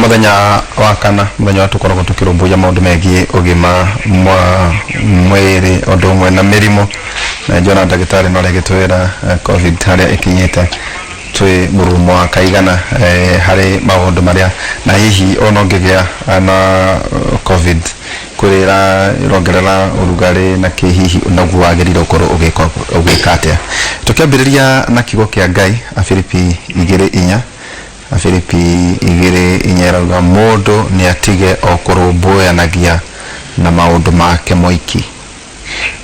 muthenya wa kana muthenya wa tukoragwo tukirumbuja maundu megie ugima mwiri undu umwe na mirimo na jona ndagitari no regitwira covid haria ikinyite twi murumo wa kaigana hari maundu maria na hihi ono ngigia na covid kurira irongerera urugari na kihihi unagu wagirira ukoro ugikatia tukiambiriria na kigo kia Ngai Afilipi 2:4 Afilipi 2:4 rauga mundu ni atige okurumbuanagia na maundu make moiki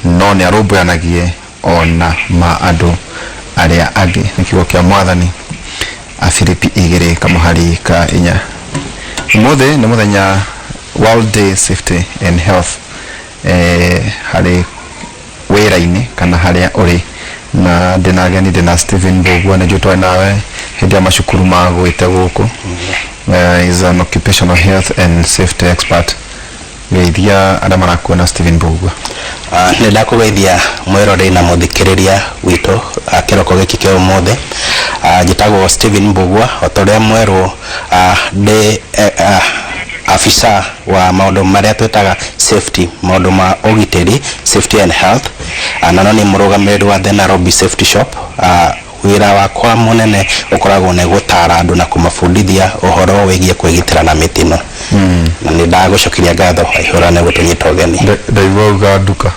no ni arumbuanagie ona ma andu aria agi ni kigo kia mwathani Afilipi 2 kamuhari ka 4 muthe ni muthenya World Day Safety and Health hari wira-ini kana haria uri na ndinageni ndina Stephen Mbugua na jutwa nawe hindi ya mashukuru mago iteguku is an occupational health and safety expert geithia ada marakuona Stephen Mbugua nenda kugeithia mwirore na muthikiriria wito kiroko giki kya umothe jitagwo Stephen Mbugua otoria mweru de afisa wa maundu maria twetaga safety maundu ma ugitiri safety and health na ni murugamiri wa the Nairobi Safety Shop wira wakwa munene ukoragwo ne gutara andu na kumafundithia uhoro wigie kwigitira na mitino na ni ndagucokiria ngatho ihura ne gutunyita ugeni ndaivoga nduka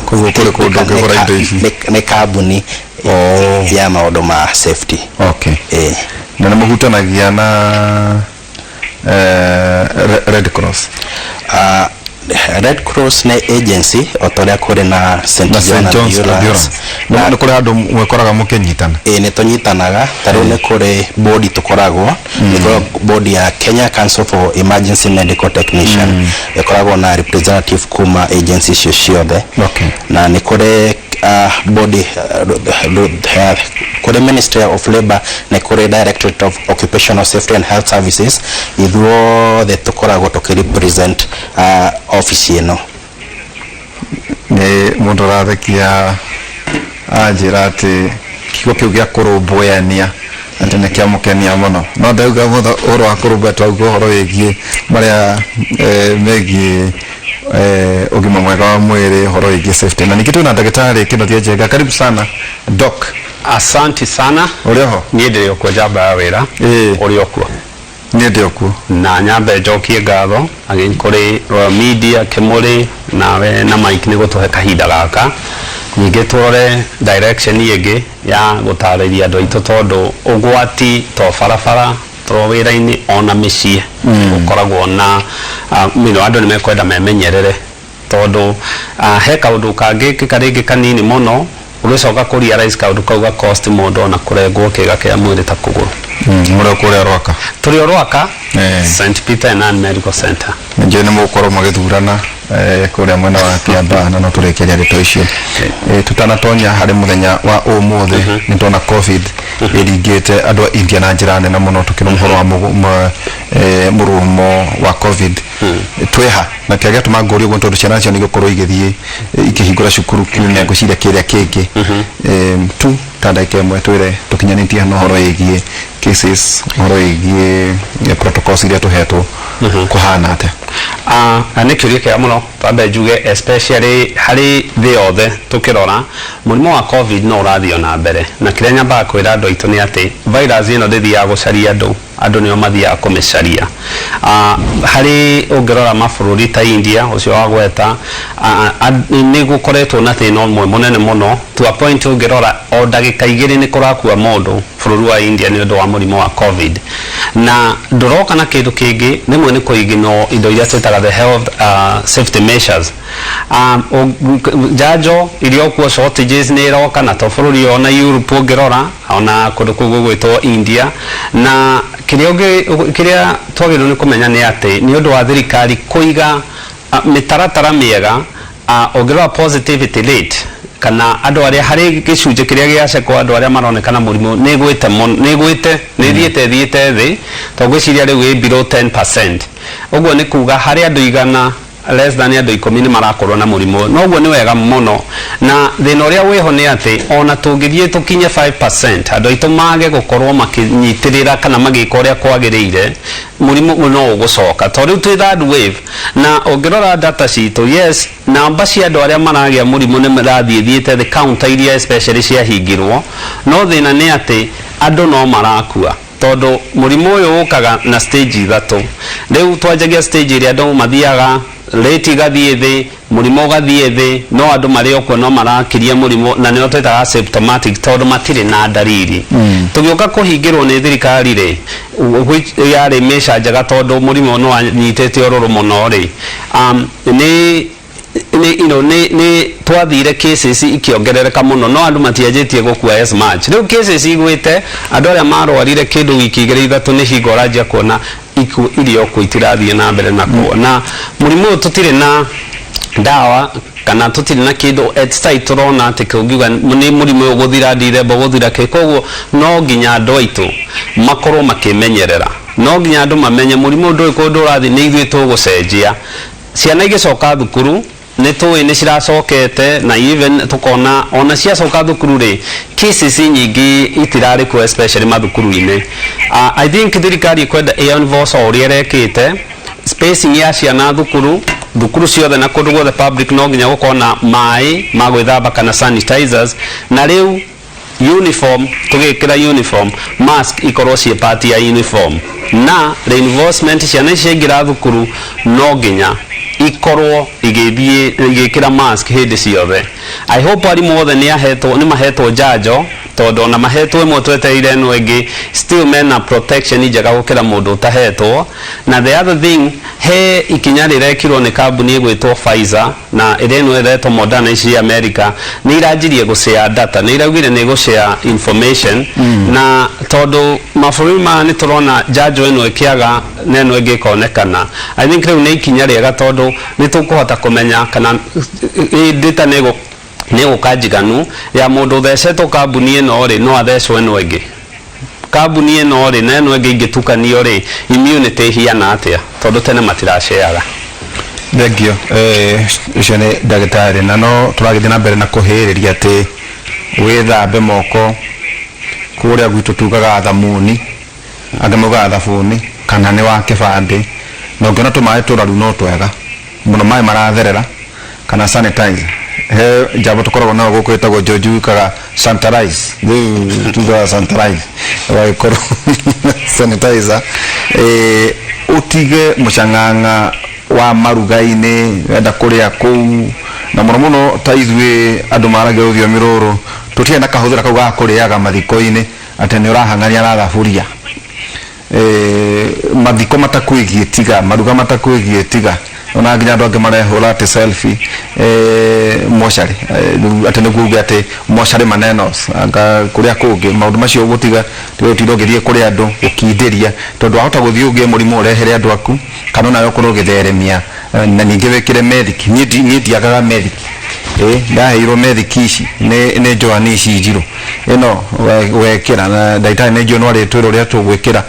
kugo kule kugora indo ici ni kambuni ya maundu ma safety okay na namugutanagia na Red Cross Red Cross na agency otoria kuri na St. John's Ambulance na kuri andu mwekoraga mukenyitana ni tunyitanaga taro ne kuri body tukoragwo ni body ya Kenya Council for Emergency Medical Technician ikoragwo na representative kuma agency ciothe okay na ni kuri body kuri Ministry of Labor na kuri Directorate of Occupational Safety and Health Services idhuo the tukoragwo tukirepresent office ino ni mundu rathikia ajira ati kigo kiu gia kurumbuania ati ne kia mukenia muno no ndauga mutho uro wa kurumbu twaguo horo wigie maria megie ugima mwega wa mwiri horo wigie safety na nikitu na ndagitari Kenneth Njenga karibu sana doc. Asante sana uriho ni ndio kwa jaba ya wira uriokwo ni ndio ku na nyambe njokie ngatho agin kuri media Kimuri nawe na Mike ni gutuhe kahinda gaka ninge turore direction yege ya gutariria andu aitu tondu ugwati to farafara to wira-ini ona micii ukoragwo na mino andu ni mekwenda memenyerere tondu he kaundu kangi karingi kanini muno ugicoka kuria rais kaundu kauga cost mundu na kurengwo kiga kia mwiri ta kuguru muri kuria Rwaka turi Rwaka St. Peter and Medical Center nje ni mukoro magithurana kuria mwena wa Kianda na no turekeria rito icio tutanatonya hari muthenya wa umuthe ni tona covid iringite andu a India na njira nene muno tukino muhoro wa murumo wa covid tweha na kiaga tumangori ugo tondu ciana cio ni gukorwo igithie ikihingura cukuru kiumia guciria kiria kingi tu tandake mwe twire tukinyanitie no horo igie cases horo igie protocols iria tuhetwo kuhana ate ni kiuria kia muno tambe njuge especially hari thi othe tukirora murimo wa covid no urathio na mbere na kiria nyamba kwira andu aitu ni ati virus ino ndithia gucaria andu nio mathia kumicaria hari ungirora mabururi ta India ucio wagweta ni gukoretwo na thina umwe munene muno to a point ungirora o ndagika igiri ni kurakua mundu bururi wa India ni undu wa murimo wa covid na ndoroka na kindu kingi nimwe ni kuigino indo iria twetaga the health safety measures jajo irio kuo shortages ni roka na to bururi ona Europe ungirora ona kundu kugu gwitwo India na kiria twagirwo ni kumenya ni ati ni undu wa thirikari kuiga mitaratara miega ungirora positivity rate kana andu aria hari gicunje kiria giacekwo andu aria maronekana murimu ni gwite thiite thi to gwiciria riu below 10%. Uguo ni kuga hari andu igana less than andu 10 ni marakorwo na murimu noguo ni wega muno na thina uria wiho ni ati ona tungithie tukinye 5% andu aitu mage gukorwo makinyitirira kana magika uria kwagirire murimu no ugucoka to riu twi third wave na ungirora data citu yes namba cia andu aria maragia murimu ni marathiithiite the counter iria especially cia hingirwo no thina ni ati andu no marakua todo murimu uyu ukaga na stage ithatu riu twanjagia stage iria andu mathiaga rate gathie thi murimu gathie thi no andu mari okwo no marakiria murimu na nio twetaga asymptomatic todo matire na dalili tugioka kuhingirwo ni thirikari ri yari mesha jaga todo murimu no anyitete ororo muno ri ni twathire cases ikiongerereka muno no andu matiajetie gukua as much riu cases igwite andu aria marwarire kindu wiki igiri ithatu ni hingo rajia kuona irio kuitirathie na mbere na kuo na murimu tutire na dawa kana tutire na kindu etsta iturona ati kugiga ni murimu uguthira ndirembo guthira kikoguo no nginya andu aitu makorwo makimenyerera no nginya andu mamenye murimu ndu kundu rathi ni ithuĩ tugucenjia ciana igicoka thukuru ni tuĩ ni ciracokete na even tukona ona ciacoka thukuru ri cases nyingi itirari ku especially mathukuru-ini I think thirikari kwenda universe uria rekite spacing ya ciana thukuru ciothe na kundu guothe public no nginya gukona mai magwithamba kana sanitizers na riu uniform tugikira uniform mask ikorwo cie part ya uniform na reinforcement ciana ciengira thukuru no nginya ikorwo igikira mask hindi ciothe I hope arimu othe ni mahetwo njanjo todo na mahetwo imwe twetereire no ingi still mena protection njega gukira mundu utahetwo na the other thing he ikinya rirekirwo ni kambuni igwitwo Pfizer na ireno iretwo Moderna ici America ni iranjirie gushare data ni iraugire ni gushare information na todo mabũrũri ma ni turona njanjo ino ikiaga neno ingikonekana I think riu ni ikinya riega todo ni tukuhota kumenya kana data ni gukajiganu ya mundu thecetwo kambuni ino ri no athecwo ino ingi kambuni ino ri na ino ingi ingitukanio ri immunity hiana atia tondu tene matiraceaga thengio ucio ni ndagĩtarĩ na no turagithie na mbere na kuhĩrĩria ati withambe moko kuria gwitu tugaga thamuni angĩ maugaga thabuni kana ni wa kĩbandĩ na ũngĩona tũmaĩ tũraru no twega mũno maĩ maratherera kana sanitizer he jabo tukoragwo nao gũkũ ĩtagwo Joju kaga sanitize tugaga sanitize wa korwo sanitizer utige mũcang'ang'a wa maruga-ini wenda kuria kuu na muno ta ithuĩ andu maragia rũthiomi rũrũ tutie na kahũthĩra kau ga kuriaga mathiko-ini ati ni urahang'ania na thaburia mathiko matakwigie tiga maruga matakwigie tiga ona nginya andu angĩ marehũra ati selfie mochari ati niguo ati mochari manenos anga kuria kũngĩ maũndũ macio gũtiga tũtiro gĩthiĩ kũrĩ andũ ũkindĩria tondũ ahota gũthiĩ ũngĩ mũrimũ ũrehere andũ aku kana ona yokorwo gĩtheremia na ningĩ wĩkĩre medic niĩ ndiagaga medic ndaheirwo medic ici nĩ Joani ici njirũ ĩno wekĩra na ndagĩtarĩ nĩ njũĩ nwarĩtwĩra ũrĩa tũgwĩkĩra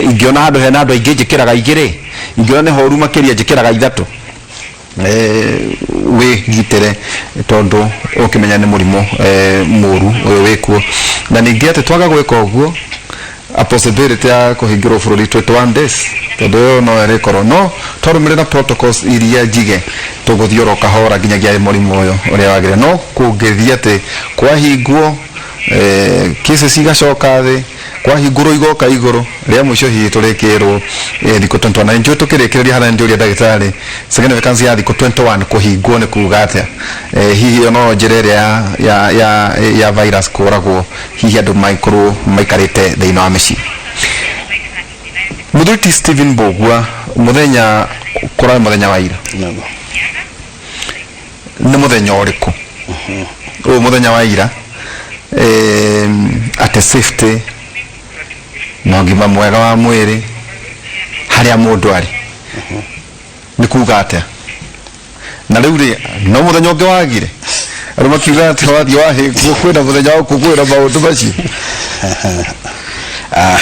ingĩona handũ hena andũ aingĩ njĩkĩraga igĩrĩ ingĩona nĩ horu makĩria njĩkĩraga ithatũ wĩgitĩre tondu ukimenya ni murimu mũru uyu wikuo na ningĩ ati twaga gwĩka ũguo a possibility ya kuhingirwo bũrũri 21 days tondu no ĩrĩkorwo no twarũmĩrĩra protocols iria njige tũgũthiũra kahora nginyagia mũrimũ ũyũ ũrĩa wagĩrĩire no kũngĩthiĩ atĩ kwahingwo cases igacoka thĩ kwahingũrwo igoka igũrũ rĩa mũico hihi tũrĩkĩrwo thikũ 21 na njũĩ tũkĩrĩkĩrĩria harĩa ndĩũria ndagĩtarĩ second vacancy ya thikũ 21 kũhingwo nĩ kuuga atĩa hihi no njĩra ĩrĩa ya virus kũragwo hihi andũ maikarĩte thĩinĩ wa mĩciĩ Mũthuri Stephen Mbũgua mũthenya kũrarĩ mũthenya wa ira nĩ mũthenya ũrĩkũ ũyũ mũthenya wa ira ate safety na ũgima mwega wa mwĩrĩ harĩa mũndũ arĩ nĩ kuuga atĩa na rĩu rĩ no mũthenya ũngĩ wagire andũ makiuga atĩ wathiĩ wahĩngwo kwĩna mũthenya wa gũkũngũĩra maũndũ macio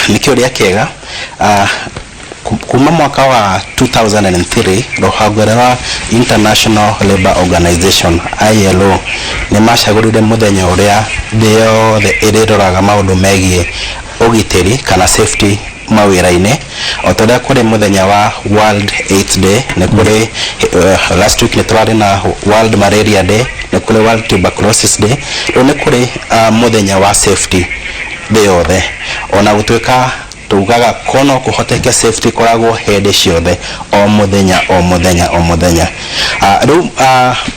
nĩ kĩũria kĩega kuma mwaka wa 2003 ruhonge rwa International Labour Organization ILO ni macagurire muthenya uria thĩ yothe ĩrĩroraga maũndũ megiĩ ũgitĩri kana safety mawĩra-inĩ otoria kuri muthenya wa World AIDS Day ni kuri last week ni turari na World Malaria Day ni kuri World Tuberculosis Day ni kuri muthenya wa safety thĩ yothe ona gũtuĩka tugaga kono kuhoteke safety koragwo hende ciothe o muthenya riu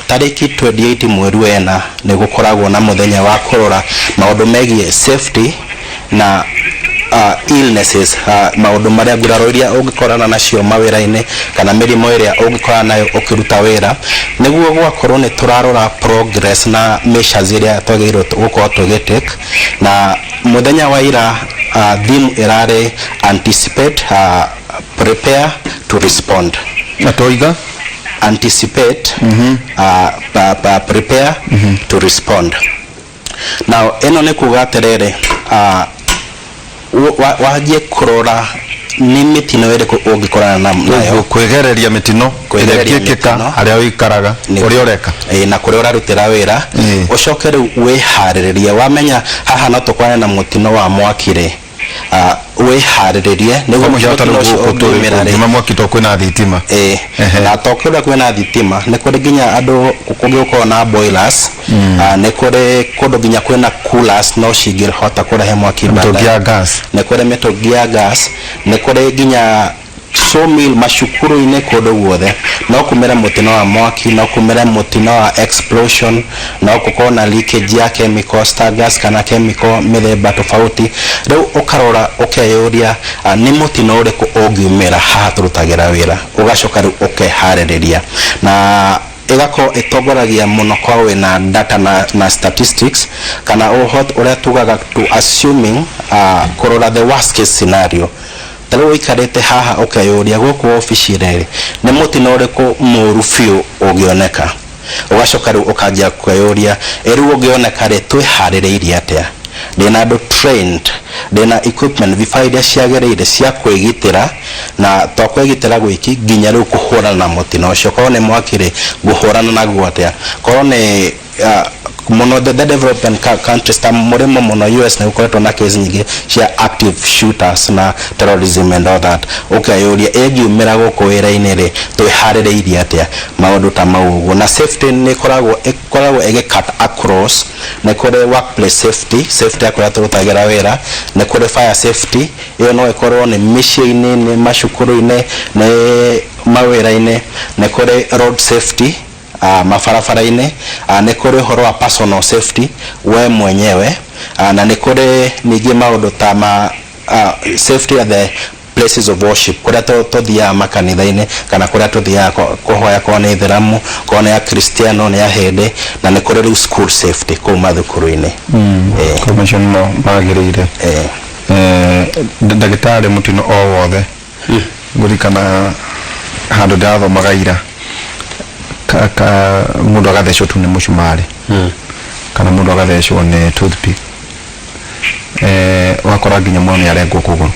tariki 28 mweri wena ni gukoragwo na muthenya wa kurora maundu megiĩ safety na illnesses maundu maria nguraro iria ungikorana nacio mawira-ini kana mirimo iria ungikorana nayo ukiruta wira niguo gwakorwo ni turarora progress na measures iria twagirwo gukorwo tugitake na muthenya wa ira theme irare anticipate prepare to respond na toiga anticipate prepare to respond. Now eno ni kuga terere wajie kurora ni mitino ĩrĩkũ ũngĩkorana nayo kwegereria mitino ĩrĩa ĩkĩkĩka harĩa wĩikaraga ũrĩa ũreka na kũrĩa ũrarutĩra wĩra ũcoke rĩu wĩharĩrĩrie wamenya haha no tũkorane na mũtino wa mwaki-rĩ wĩharĩrĩrie nĩguo mũtino ũcio ũngĩumĩra mwaki to kwĩna thitima na to kũrĩa kwĩna thitima nĩ kũrĩ nginya andũ kũngĩkorwo na boilers nĩ kũrĩ kũndũ nginya kwĩna coolers no cingĩhota kũrehe mwaki mĩtũngi ya gas nĩ kũrĩ mĩtũngi ya gas nĩ kũrĩ nginya sawmill macukuru-inĩ kũndũ guothe no kumĩre mũtino wa mwaki no kumĩre mũtino wa explosion no gũkorwo na leakage ya chemicals ta gas kana chemical mĩthemba tofauti rĩu ũkarora ũkeyũria nĩ mũtino ũrĩkũ ũngiumĩra haha tũrutagĩra wĩra ũgacoka rĩu ũkeharĩrĩria na igakorwo itongoragia muno kwa wina data na statistics kana ũrĩa tugaga to assuming kurora the worst case scenario talo ikarete haha ukayuria guku ofici-rĩ nĩ mũtino ũrĩkũ mũru biũ ũngĩoneka ũgacoka rĩu ũkanjia kwĩyũria rĩu ũngĩoneka-rĩ twĩharĩrĩirie atĩa ndĩna andũ trained ndĩna equipment vifaa iria ciagĩrĩire cia kwĩgitĩra na to kwĩgitĩra gwĩki nginya rĩu kũhũrana na mũtino ũcio korwo nĩ mwaki-rĩ ngũhũrana naguo atĩa korwo nĩ muno the development countries ta murimo muno US na ukoretwo na case nyingi cia active shooters na terrorism and all that ukayuria egiumira guku wira-ini-ri twiharĩrĩirie atĩa maundu ta mau na safety ni koragwo cut across na kuri workplace safety akora turutagira wira na kuri fire safety iyo no ikorwo ni mĩciĩ-inĩ ni macukuru-inĩ ni mawira-inĩ na kuri road safety mabarabara-inĩ nĩ kũrĩ ũhoro wa personal safety we mwenyewe na nĩ kũrĩ ningĩ maũndũ ta safety at the places of worship kũrĩa tũthiaga makanitha-inĩ kana kũrĩa tũthiaga kũhoya korwo nĩ Ithĩramu korwo nĩ ya Kristiano nĩ ya Hĩndĩ na nĩ kũrĩ rĩu school safety kũu mathukuru-inĩ commission no magĩrĩire ndagĩtarĩ mũtino o wothe ngũrikana handũ ndathomaga ira mundu agathecwo tu nĩ mũcumarĩ kana mundu agathecwo nĩ toothpick wakora nginya mwana nĩarengwo kũgũrũ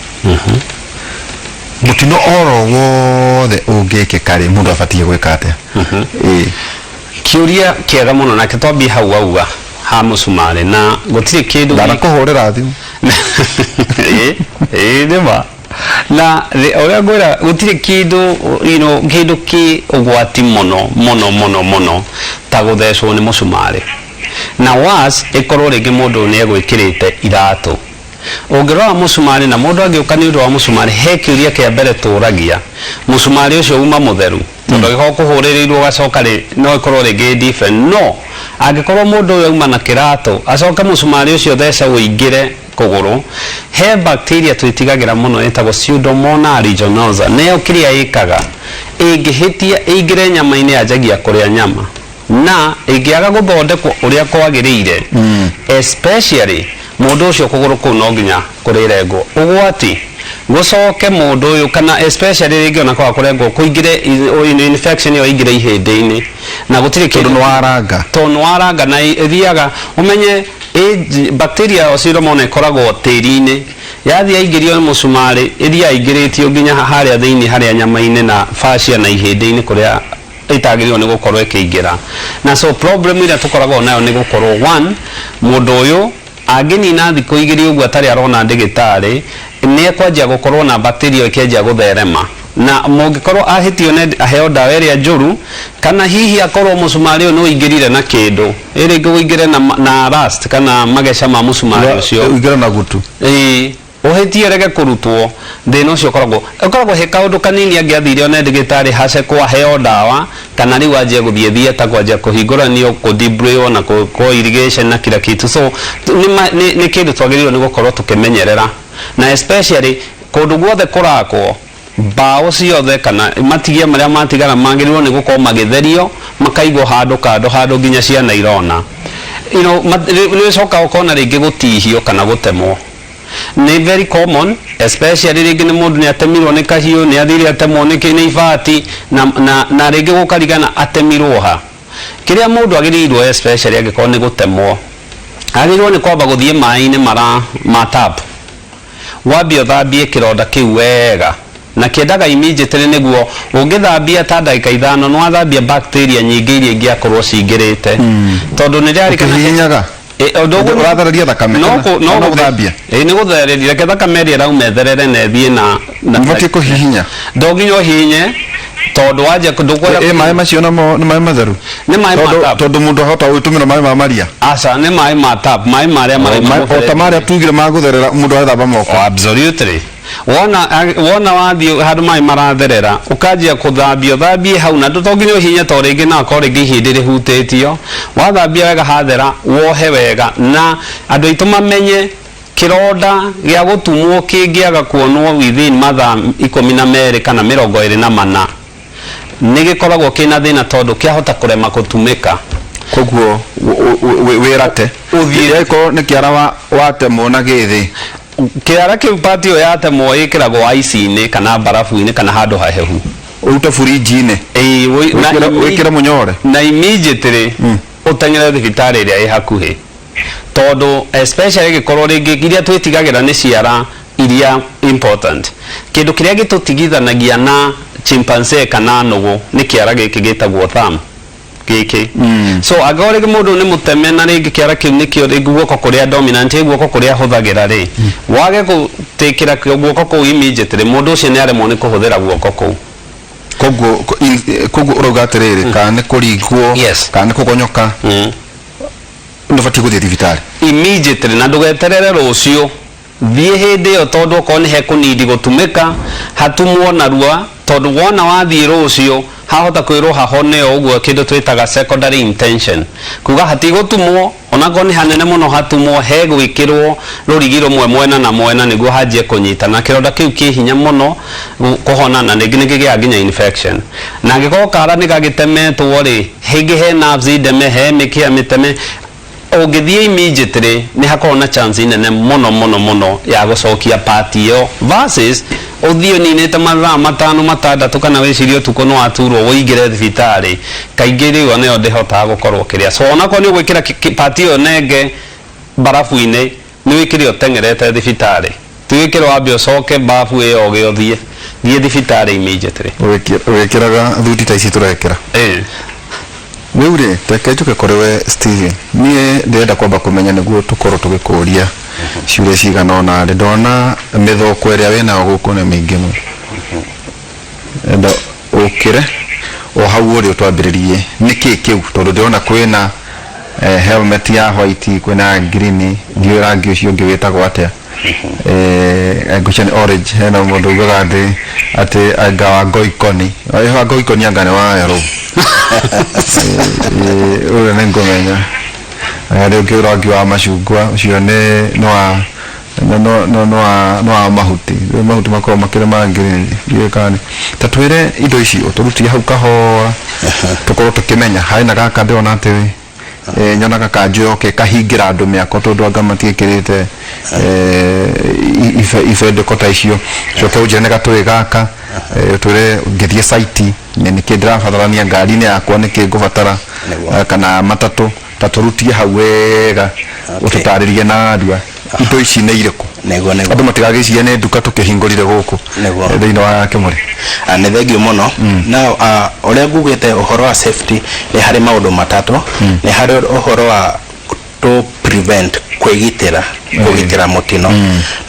mũtino oro wothe ũngĩkĩka-rĩ mundu abatie gwĩka atĩa kĩũria kĩega mũno nake twambie hau auga ha mũcumarĩ na gũtirĩ kĩndũ ndanakũhũrĩra thimũ nĩma na ũrĩa ngwĩra gũtirĩ kĩndũ kĩndũ kĩ ũgwati mũno ta gũthecwo nĩ mũcumarĩ na was ĩkorwo rĩngĩ mũndũ nĩegwĩkĩrĩte iratũ ũngĩrora mũcumarĩ na mũndũ angĩũka nĩ ũndũ wa mũcumarĩ he kĩũria kĩa mbere tũragia mũcumarĩ ũcio uma mũtheru tondũ angĩkorwo kũhũrĩrĩirwo ũgacoka-rĩ no ĩkorwo rĩngĩ different no angĩkorwo mũndũ ũyũ auma na kĩratũ acoke mũcumarĩ ũcio thece ũingĩre kũgũrũ he bacteria twĩtigagĩra mũno ĩtagwo Pseudomonas aeruginosa nĩyo kĩrĩa ĩkaga ĩngĩhĩtia ĩingĩre nyama-inĩ yanjagia kũrĩa nyama na ĩngĩaga gũthondekwo ũrĩa kwagĩrĩire especially mũndũ ũcio kũgũrũ kũu no nginya kũrĩrengwo ũgwati gũcoke mũndũ ũyũ kana especially rĩngĩ ona kwa kũrengwo kũingĩre infection ĩyo ĩingĩre ihĩndĩ-inĩ na gũtirĩ kĩndũ nĩwaranga na ĩthiaga ũmenye bacteria o Pseudomonas ĩkoragwo tĩri-inĩ yathi aingirio ni musumari iria aingiritio nginya haria thiini haria nyama-ini na fascia na ihindi-ini kuria itagiririo ni gukorwo ikiingira na so problem ira tukoragwo nayo ni gukorwo one mundu uyu anginina thiku igiri uguo atari arona ndigitari ni ekwanjia gukorwo na bacteria ikianjia gutherema na mungikorwo ahitio ne aheo dawa iria njuru kana hihi akorwo musumari uyu no ingirire na kindu iri ngiguingire na rust kana mageca ma musumari ucio uingire na gutu uhitie rege kurutwo thina ucio ukoragwo he kaundu kanini angiathire one ndigitari hace kwa heo dawa kana riu anjie guthie thieta kwanjia kuhinguranio ku debriyo na ku irrigation na kila kitu so ni kindu twagiririo ni gukorwo tukimenyerera na especially kundu guothe kurakwo bao ciothe kana matigia maria matigara magiririo ni gukorwo magitherio makaigwo handu nginya ciana irona ni coka ukona ringi gutihio kana gutemwo ni very common especially ringi ni mundu ni atemirwo ni kahiu ni athire atemwo ni ibati na ringi gukarigana atemirwo ha kiria mundu agirirwo especially agikorwo ni gutemwo agirirwo ni kwamba guthie mai-ini ma tap wambia uthambie kironda kiu wega na kiendaga immediately niguo ungithambia ta ndagika 5 no wathambia bacteria nyingi iria ingiakorwo cingirite tondu ni rari kana hihinyaga urathereria thakame no guthambia ni guthereria reke thakame ria raumetherere na thie na mbatie kuhihinya ndonginya uhinye tondu wanje ndukwenda mai macio namo ni mai matheru ni mai ma tap tondu mundu ahota gwitumira mai ma maria aca ni mai ma tap mai maria ota maria tugire magutherera mundu arethamba moko absolutely wona wathie handu mai maratherera ukanjia kuthambia thambie hau na ndutonginya hinya to ringi na ko ringi hindi rihutitio wathambia wega hathera wohe wega na andu aitu mamenye kironda gia gutumwo kingiaga kuonwo within mathaa 12 kana 24 nigikoragwo kina thina tondu kiahota kurema gutumika koguo wirate uthie ko ni kiara watemwo na githi kiara kiu patio yatemwo ikiragwo ice-ini kana barafu-ini kana handu hahehu urute fridge-ini wikire munyore na immediately utengere thibitari iria i hakuhi tondu especially gikorwo ringi iria twitigagira ni ciara iria important kindu kiria gitutigithanagia na chimpanzee kana nugu ni kiara giki gitagwo thumb giki so agore mundu ni muteme na ringi kiara kiu nikio guoko kuria dominant guoko kuria huthagira ri wage gutikira guoko ku immediately mundu ucio ni aremwo ni kuhuthira guoko ku koguo uroga atiriri kana ni kurigwo kana ni kugonyoka ndubati guthie thibitari immediately na ndugeterere rucio thie hindi yo tondu okorwo ni hekunidi gutumika hatumwo narua tondu wona wathie rucio hahota kwirwo hahone uguo kindu twitaga secondary intention kuga hatigutumwo onako ni hanene muno hatumwo he gwikirwo rurigiro mwena na mwena niguo hanjie kunyita na kironda kiu kihinya muno kuhona na ningi nigigia nginya infection na ngiko kara ni gagitemetwo ri hingi he nerves ideme he mikia miteme ungithie immediately ni hakorwo na chance nene muno ya gucokia part iyo versus uthio ninite mathaa 5-6 kana wicirio tuko no aturwo woingire thibitari kaingi riu oneyo ndihotaga gukorwo kiria so onako ni gwikira part iyo nenge barafu-ini ni wikire utengerete thibitari tuwikire wambia ucoke bafu iyo ugiothie thie thibitari immediately wikiraga thuti ta ici turekira riu ri reke njuke kuri we Steven nie ndirenda kwamba kumenya niguo tukorwo tugikuria ciuria cigana ona ndona mithoko iria wina guku ni mingi mu enda ukire o hau uri utwambiririe niki kiu tondu ndirona kwina helmet ya white kwina green ndio rangi ucio ungi witagwo atia nguchani orange hena mundu ugaga ndi ati anga ngoikoni ayo ngoikoni anga ni wa ro ule nengomenya rĩu kĩũrangi wa macungwa ũcio no mahuti mahuti makorwo makĩrĩ mangĩ gĩkani ta twĩre indo ici ũtũrutie hau kahora tũkorwo tũkĩmenya harĩ na gaka ndĩrona atĩ nyonaga kanjoke kahingira andu miako tondu anga matiikirite ifedeko ta icio coke ujene gatwe gaka twire ngithie site ni kindira fatharania ngari ni yakwa ni kingubatara kana matatu taturutie hau wega ututaririe na andua indo ici ni iriko nego andu matigagiciria ne nduka tukihingurire guku thiini wa Kimuri ne thegio muno now uria ngugite uhoro wa safety ni hari maundu matatu ni hari uhoro wa to prevent kwigitira kugitira mutino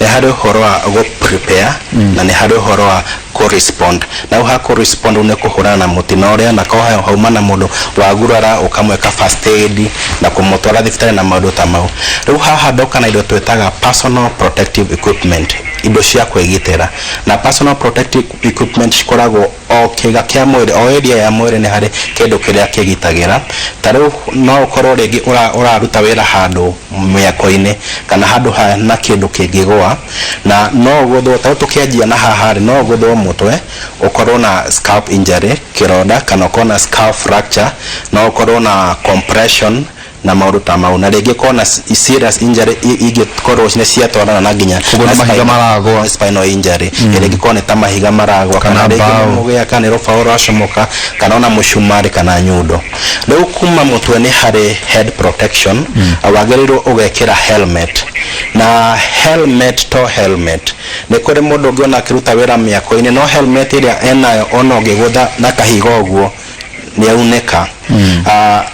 ni hari uhoro wa go prepare na ni hari uhoro wa correspond na ha correspond une kuhurana na mutino uria na kwa hauma na mundu wagurara ukamweka first aid na kumutwara thibitari na maundu ta mau riu haha ndoka na indo twetaga personal protective equipment indo cia kwigitira na personal protective equipment cikoragwo o kiga kia mwiri o area ya mwiri ni hari kindu kiria kigitagira tariu no ukorwo ringi uraruta wira handu miako-ini kana handu na kindu kingigwa na no guthwo tariu tukianjia na haha no guthwo mutwe ukorwo na scalp injury kironda kana ukorwo na scalp fracture no ukorwo na compression na maundu ta mau na ringi kona serious injury ingikorwo ne ciatwarana na nginya mahiga maragwa spinal injury ringi kona ta mahiga maragwa kana ringi mugea kana rofa uracomoka kana ona mushumari kana nyundo riu kuma mutwe ni hari head protection awagiriru ugekira helmet na helmet to helmet ni kuri mundu ungiona akiruta wira miako-ini no helmet iria enayo ona ungigutha na kahiga uguo ni auneka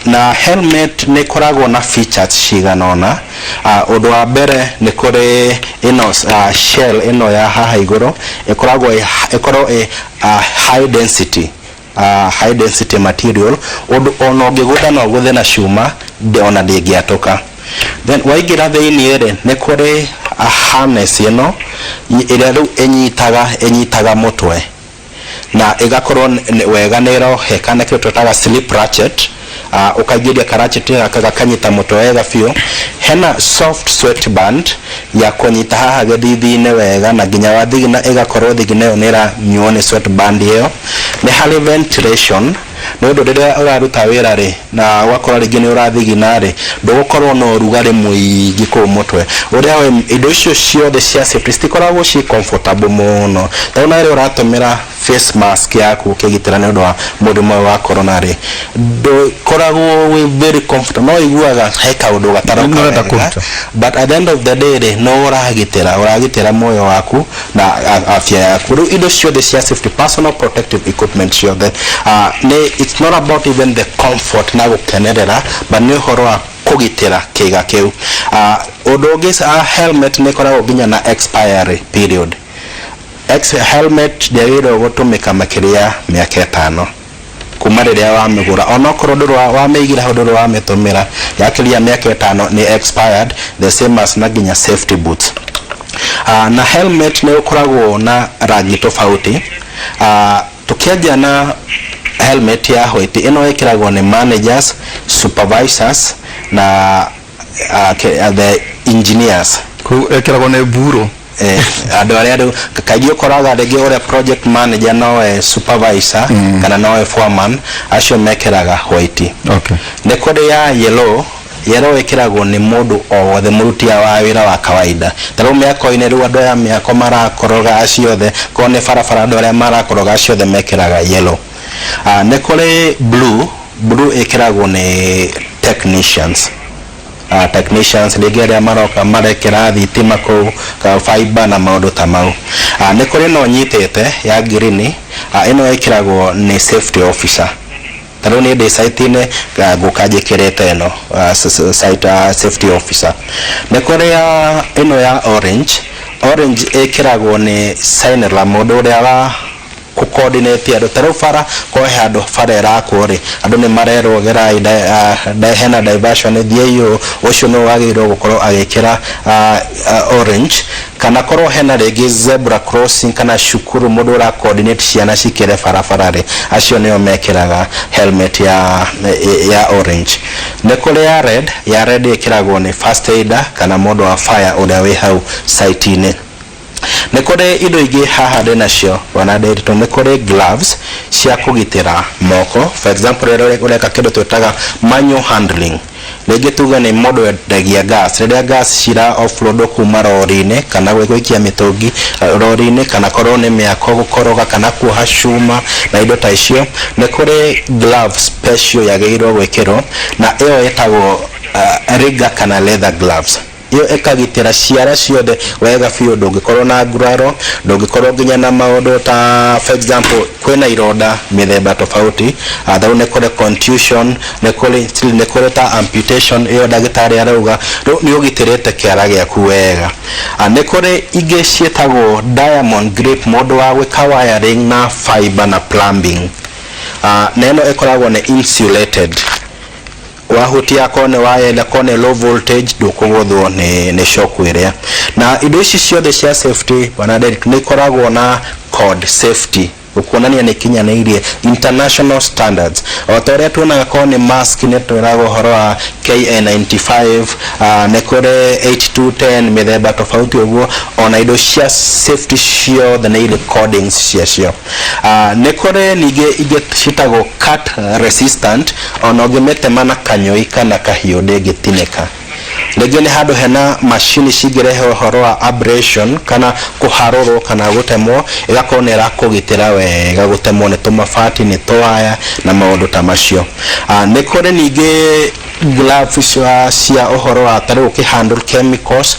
na helmet ni koragwo na features ciganona undu wa mbere ni kuri ino shell ino ya haha iguru ikoragwo high density material undu ona ungigutha no guthe na cuma ona ndingiatoka then waigira thiini ri ni kuri harness ino iria riu enyitaga mutwe na igakorwo wega nero kana kio tutaga slip ratchet ukagiria karachet akagakanyita mutwe wega fio hena soft sweat band ya kunyita haha gathithine wega na ginya wa thigina igakorwo thigina nera nyone sweat band iyo ni hari ventilation no ndo rira uraruta wira ri na wakora ringi ni urathigina ri ndugukorwo no rugari muingi ku mutwe uria indo icio ciothe cia safety stikoragwo ci comfortable muno tauna ri uratumira face mask yaku ukigitira ni undu wa murimu wa corona ri ndo koragwo very comfortable no iguaga heka undu gataroka but at the end of the day ri no uragitira moyo waku na afya yaku ru indo ciothe cia safety personal protective equipment ciothe it's not about even the comfort na gukenerera but ni horo wa kugitira kiga kiu undu ungi helmet ni koragwo ginya na expiry period helmet ndagirwo gutumika makiria miaka 5 kuma riria wamigura ona korwo nduru wameigira nduru wametumira yakiria miaka 5 ni expired the same as na ginya safety boots na helmet ni ukoragwo na rangi tofauti tukianjia na helmet ya white ino ikiragwo ni managers supervisors na the engineers ku ikiragwo ni buro andu aria kaigi ukoraga ringi ure project manager no supervisor kana no foreman acio mekiraga white okay ne kode ya yellow ikiragwo ni mundu o wothe murutia wa wira wa kawaida taro miako ine ru andu ya miako marakoroga aciothe ko ne farafara andu aria marakoroga aciothe mekiraga yellow ne kore blue ikiragwo ni technicians ringi aria maroka marekera thitima ku fiber na maundu ta mau ne kore no nyitete ya green ino ikiragwo ni safety officer taro ni de site ne gukajikirete no site safety officer ne kore ya ino ya orange ikiragwo ni signer mundu uria wa ku coordinate andu taro fara ko handu fara erako ri andu ni marero gera hena diversion thieyo ucio no wagirwo gukorwo agikira orange kana korwo hena ringi zebra crossing kana shukuru mundu ura coordinate ciana cikire fara ri acio nio mekiraga helmet ya orange ne kole ya red ikiragwo ni first aider kana mundu wa fire uria wi hau site ine ne kore indo ingi haha ndena cio wana ndito ne kore gloves cia kugitira moko for example ureka kindu twetaga manual handling ringi tuga ni mundu endagia gas riria gas cira offload kuma rori-ini kana gwikia mitungi rori-ini kana korwo ni miako gukoroga kana kuoha cuma na indo ta icio ne kore gloves special yagirwo gwikirwo na iyo etagwo rigger kana leather gloves iyo ekagitira ciara ciothe wega biũ, ndũngĩkorwo na nguraro, ndũngĩkorwo nginya na maũndũ ta for example kwĩna ironda mĩthemba tofauti, thau nĩ kũrĩ contusion, nĩ kũrĩ ta amputation, iyo ndagĩtarĩ arauga nĩ ũgitĩrĩte kĩara gĩaku wega. Nĩ kũrĩ ingĩ ciĩtagwo diamond grip, mũndũ wa gwĩka wiring na fiber na plumbing. Na ĩno ĩkoragwo nĩ insulated, wahutia kone wire kone low voltage ndũkũgũthwo nĩ shock ĩrĩa. Na indo ici ciothe cia safety wana Derek nĩ ikoragwo na code safety ukuonania nĩ kinyanĩirie international standards. O ta ũrĩa tuonaga kone mask nĩ twĩraga ũhoro wa KN95, nĩ kũrĩ 8210 mĩthemba tofauti ũguo, ona indo cia safety ciothe nĩ recordings ciacio. Nĩ kũrĩ ningĩ ingĩ ciĩtagwo cut resistant, ona ũngĩmĩtema na kanyũi kana kahiũ ndĩngĩtinĩka. Rĩngĩ nĩ handũ hena machine cingĩrehe ũhoro wa abrasion kana kũharũrwo kana gũtemwo, ĩgakorwo nĩ ĩrakũgitĩra wega gũtemwo nĩ tũmabati, nĩ tũwaya na maũndũ ta macio. Nĩ kũrĩ ningĩ gloves cia ũhoro wa tarĩ ũkĩhandle chemicals,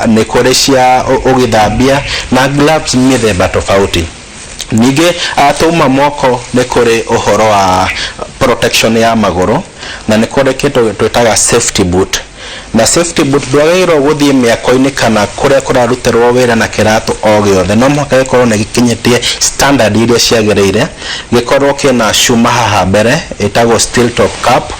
nĩ kũrĩ cia ũgĩthambia na gloves mĩthemba tofauti. Ningĩ tũma moko nĩ kũrĩ ũhoro wa protection ya magũrũ, na nĩ kũrĩ kĩndũ twĩtaga safety boot. Na safety boot ndwagĩrĩirwo gũthiĩ mĩako-inĩ kana kũrĩa kũrarutĩrwo wĩra na kĩratũ o gĩothe, no mũhaka gĩkorwo nĩ gĩkinyĩtie standard iria ciagĩrĩire, gĩkorwo kĩna cuma haha mbere ĩtagwo steel top cap,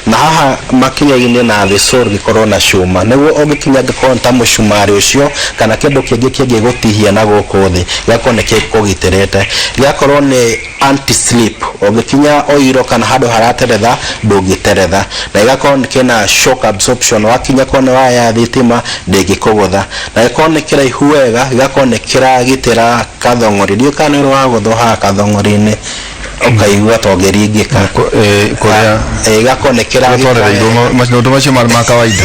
na haha makinya-inĩ na thĩ sole gĩkorwo na cuma, nĩguo ũngĩkinya gĩkorwo ta mũcumarĩ ũcio kana kĩndũ kĩngĩ kĩngĩgũtihia na gũkũ thĩ gĩakorwo nĩ kĩkũgitĩrĩte. Gĩakorwo nĩ anti slip, ũngĩkinya oiro kana handũ harateretha ndũngĩteretha, na gĩgakorwo nĩ kĩna shock absorption, wakinya kone waya thitima ndĩngĩkũgũtha, na gĩkorwo nĩ kĩraihu wega, gĩgakorwo nĩ kĩragitĩra kathong'ori. Ndiũ kana nĩ wagũthwo haha kathong'ori-inĩ ũkaigua ta ũngĩringĩka kũrĩa ĩgakorwo nĩ kĩragitĩra maũndũ macio marĩ ma kawaida.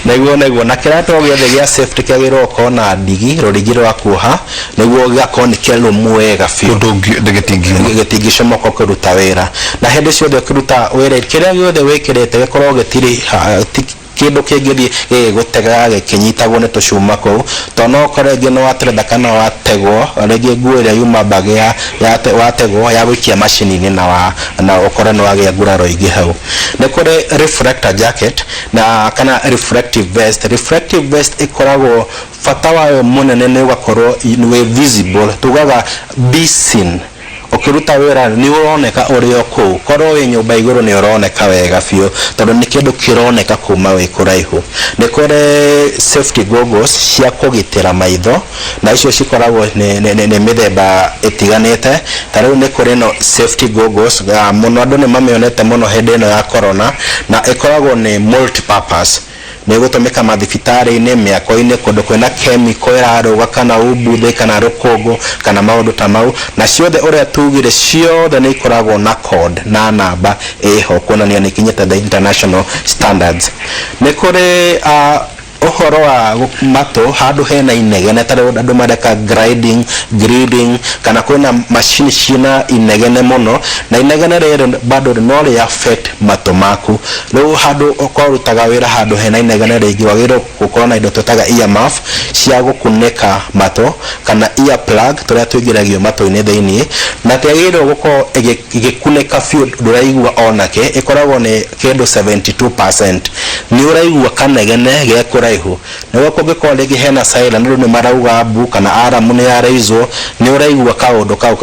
Nĩguo na kĩratũ gĩothe gĩa safety kĩagĩrĩirwo gũkorwo na ndigi, rũrigi rwa kuoha, nĩguo gĩgakorwo nĩ kĩrũmu wega biũ, gĩtingĩcomoka kũruta wĩra. Na hĩndĩ ciothe ũkĩruta wĩra kĩrĩa gĩothe wĩkĩrĩte gĩkorwo gĩtirĩ kĩndũ kĩngĩthiĩ gĩgũtega gĩkĩnyitagwo nĩ tũcuma kũu, tondũ no ũkore rĩngĩ nĩ wateretha kana wategwo, rĩngĩ nguo ĩrĩa yuma mbagi wategwo ya gũikia macini-inĩ na ũkore nĩ wagĩa nguraro ingĩ hau. Nĩ kũrĩ reflector jacket na kana reflective vest. Reflective vest ĩkoragwo bata wayo mũnene nĩ ũgakorwo wĩ visible, tugaga be seen. Ũkĩruta wĩra nĩ ũroneka ũrĩ o kũu, korwo wĩ nyũmba igũrũ nĩ ũroneka wega biũ, tondũ nĩ kĩndũ kĩroneka kuma wĩ kũraihu. Nĩ kũrĩ safety goggles cia kũgitĩra maitho, na icio cikoragwo nĩ mĩthemba ĩtiganĩte. Ta rĩu nĩ kũrĩ no safety goggles, mũno andũ nĩ mamĩonete mũno hĩndĩ ĩno ya corona, na ĩkoragwo nĩ multi purpose. Nĩ gũtũmĩka mathibitarĩ-inĩ, mĩako-inĩ, kũndũ kwĩna chemical ĩrarũga kana umbuthĩ kana rũkũngũ kana maũndũ ta mau, na ciothe ũrĩa tugire ciothe nĩ ikoragwo na code na namba ĩho kuonania nĩ ikinyĩte the international standards. Nĩ kũrĩ ũhoro wa matũ handũ hena inegene, ta rĩu andũ mareka grading kana kwĩna macini ciĩna inegene mũno, na inegene rĩrĩ bado no rĩ affect matũ maku. Rĩu handũ ũkorutaga wĩra handũ hena inegene rĩngĩ wagĩrĩirwo gũkorwo na indo twĩtaga ear muff cia gũkunĩka matũ kana ear plug tũrĩa tũingĩragio matũ-inĩ thĩiniĩ, na tiagĩrĩirwo gũkorwo ĩgĩkunĩka biũ ndũraigua onake, ĩkoragwo nĩ kĩndũ 72%. Nĩ ũraigua kanegene gekũra ihu, nĩguo kũngĩkorwo rĩngĩ hena silent rĩu nĩ marauga mbu kana aramu nĩ yaraizwo, nĩ ũraigua kaũndũ kau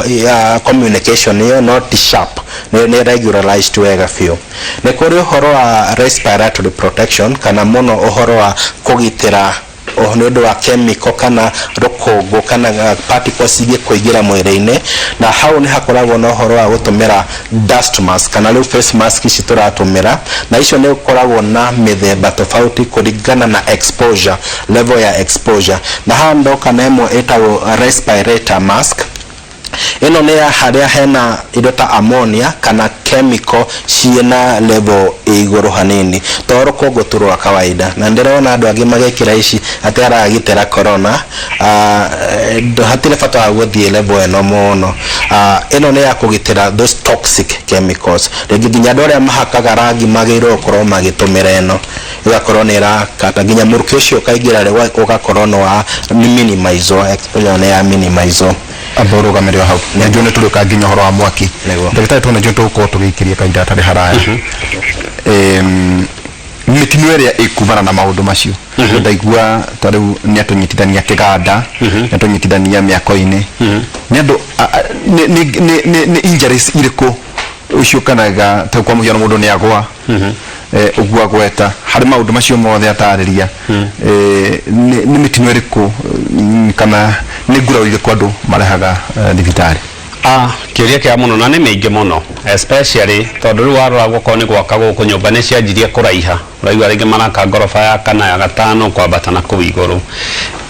communication ĩyo not sharp, nĩ regularized wega biũ. Nĩ kũrĩ ũhoro wa respiratory protection kana mũno ũhoro wa kũgitĩra nĩ ũndũ wa chemical kana rũkũngũ kana particles ingĩkũingĩra mwĩrĩ-inĩ, na hau nĩ hakoragwo na ũhoro wa gũtũmĩra dust mask kana rĩu face mask ici tũratũmĩra, na icio nĩ ũkoragwo na mĩthemba tofauti kũringana na exposure, level ya exposure. Na haha ndoka na ĩmwe ĩtagwo respirator mask. Ĩno nĩ ya harĩa hena indo ta ammonia kana chemical ciĩna level igũrũ hanini, to rũkũngũ tu rwa kawaida. Na ndĩrona andũ angĩ magĩkĩra ici atĩ aragitĩra corona, hatirĩ bata wa gũthiĩ level ĩno mũno. eno ne ya kugitira those toxic chemicals regi ginya ndore mahakaga rangi magiro korwo magitumira eno igakorwo nera kaka ginya muruki ucio kaigira rewa ugakorwo no wa minimize exposure ne ya minimize aboro gamerio hau ndio ne turuka ginya horo wa mwaki ndagitari tuna ndio tuko tugikiria kaida tari haraya mitino area ikuvana na maundu macio ndaigua tariu ni atunyitithania kiganda atunyitithania miako-ini ni andu ni injuries iriko ucio kanaga ta kwa muhiano mundu ni agwa ugwa gweta hari maundu macio mothe atariria ni mitino iriko kana ni ngura iriko andu marehaga thibitari kiuria kia muno na ni maingi muno especially tondu ri warora guko ni gwaka guku nyumba ni cianjirie kuraiha uraiwa ringi maraka ngorofa ya kana ya gatano kwambata na kuu iguru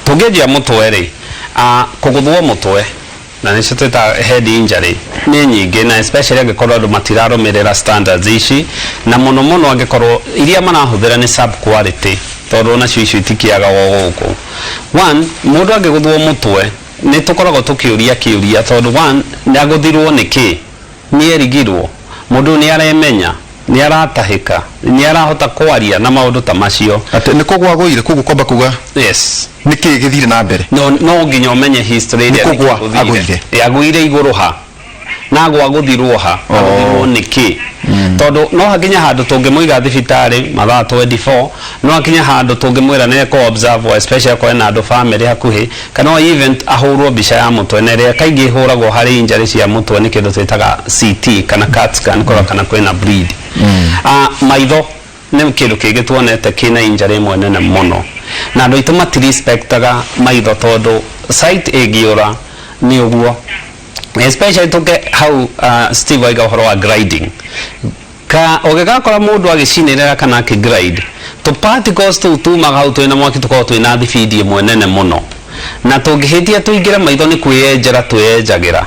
tungejia mutwe ri kuguthwo mutwe na ni citeta head injury ni nyingi na especially angikorwo andu matirarumirira standards ici na muno muno angikorwo iria marahuthira ni sub quality tondu na cio icio itikiaga guku one mundu angiguthwo mutwe ni tukoragwo tukiuria kiuria tondu one ni aguthirwo niki ni erigirwo mundu ni aremenya ni aratahika ni arahota kwaria na maundu ta macio ate ni kugwa goire kugu kwamba kuga yes niki githire na mbere no nginya umenye history ya kugwa aguire aguire iguru ha nago aguthirwo ha aguthirwo niki tondu no hakinya handu tungimuiga thibitari mathaa 24 no hakinya handu tungimwira ne ko observe especially kwa na andu family hakuhi kana event ahurwo bica ya mutwe ne ria kaingi huragwo hari injury cia mutwe ni kindu twitaga CT kana CAT scan kana kwina bleed maitho ne kindu kingi tuonete kina injury mwene na muno na andu itu matirespectaga maitho tondu site egiora ni uguo especially tuke how Steve aiga horo wa grading ka ogegakora mundu agicinirira kana akigrade to particles tu magau tu na mwaki tuko tu na thifidi mwenene muno na tungihitia tuingira maitho ni kwiyenjera tuyenjagira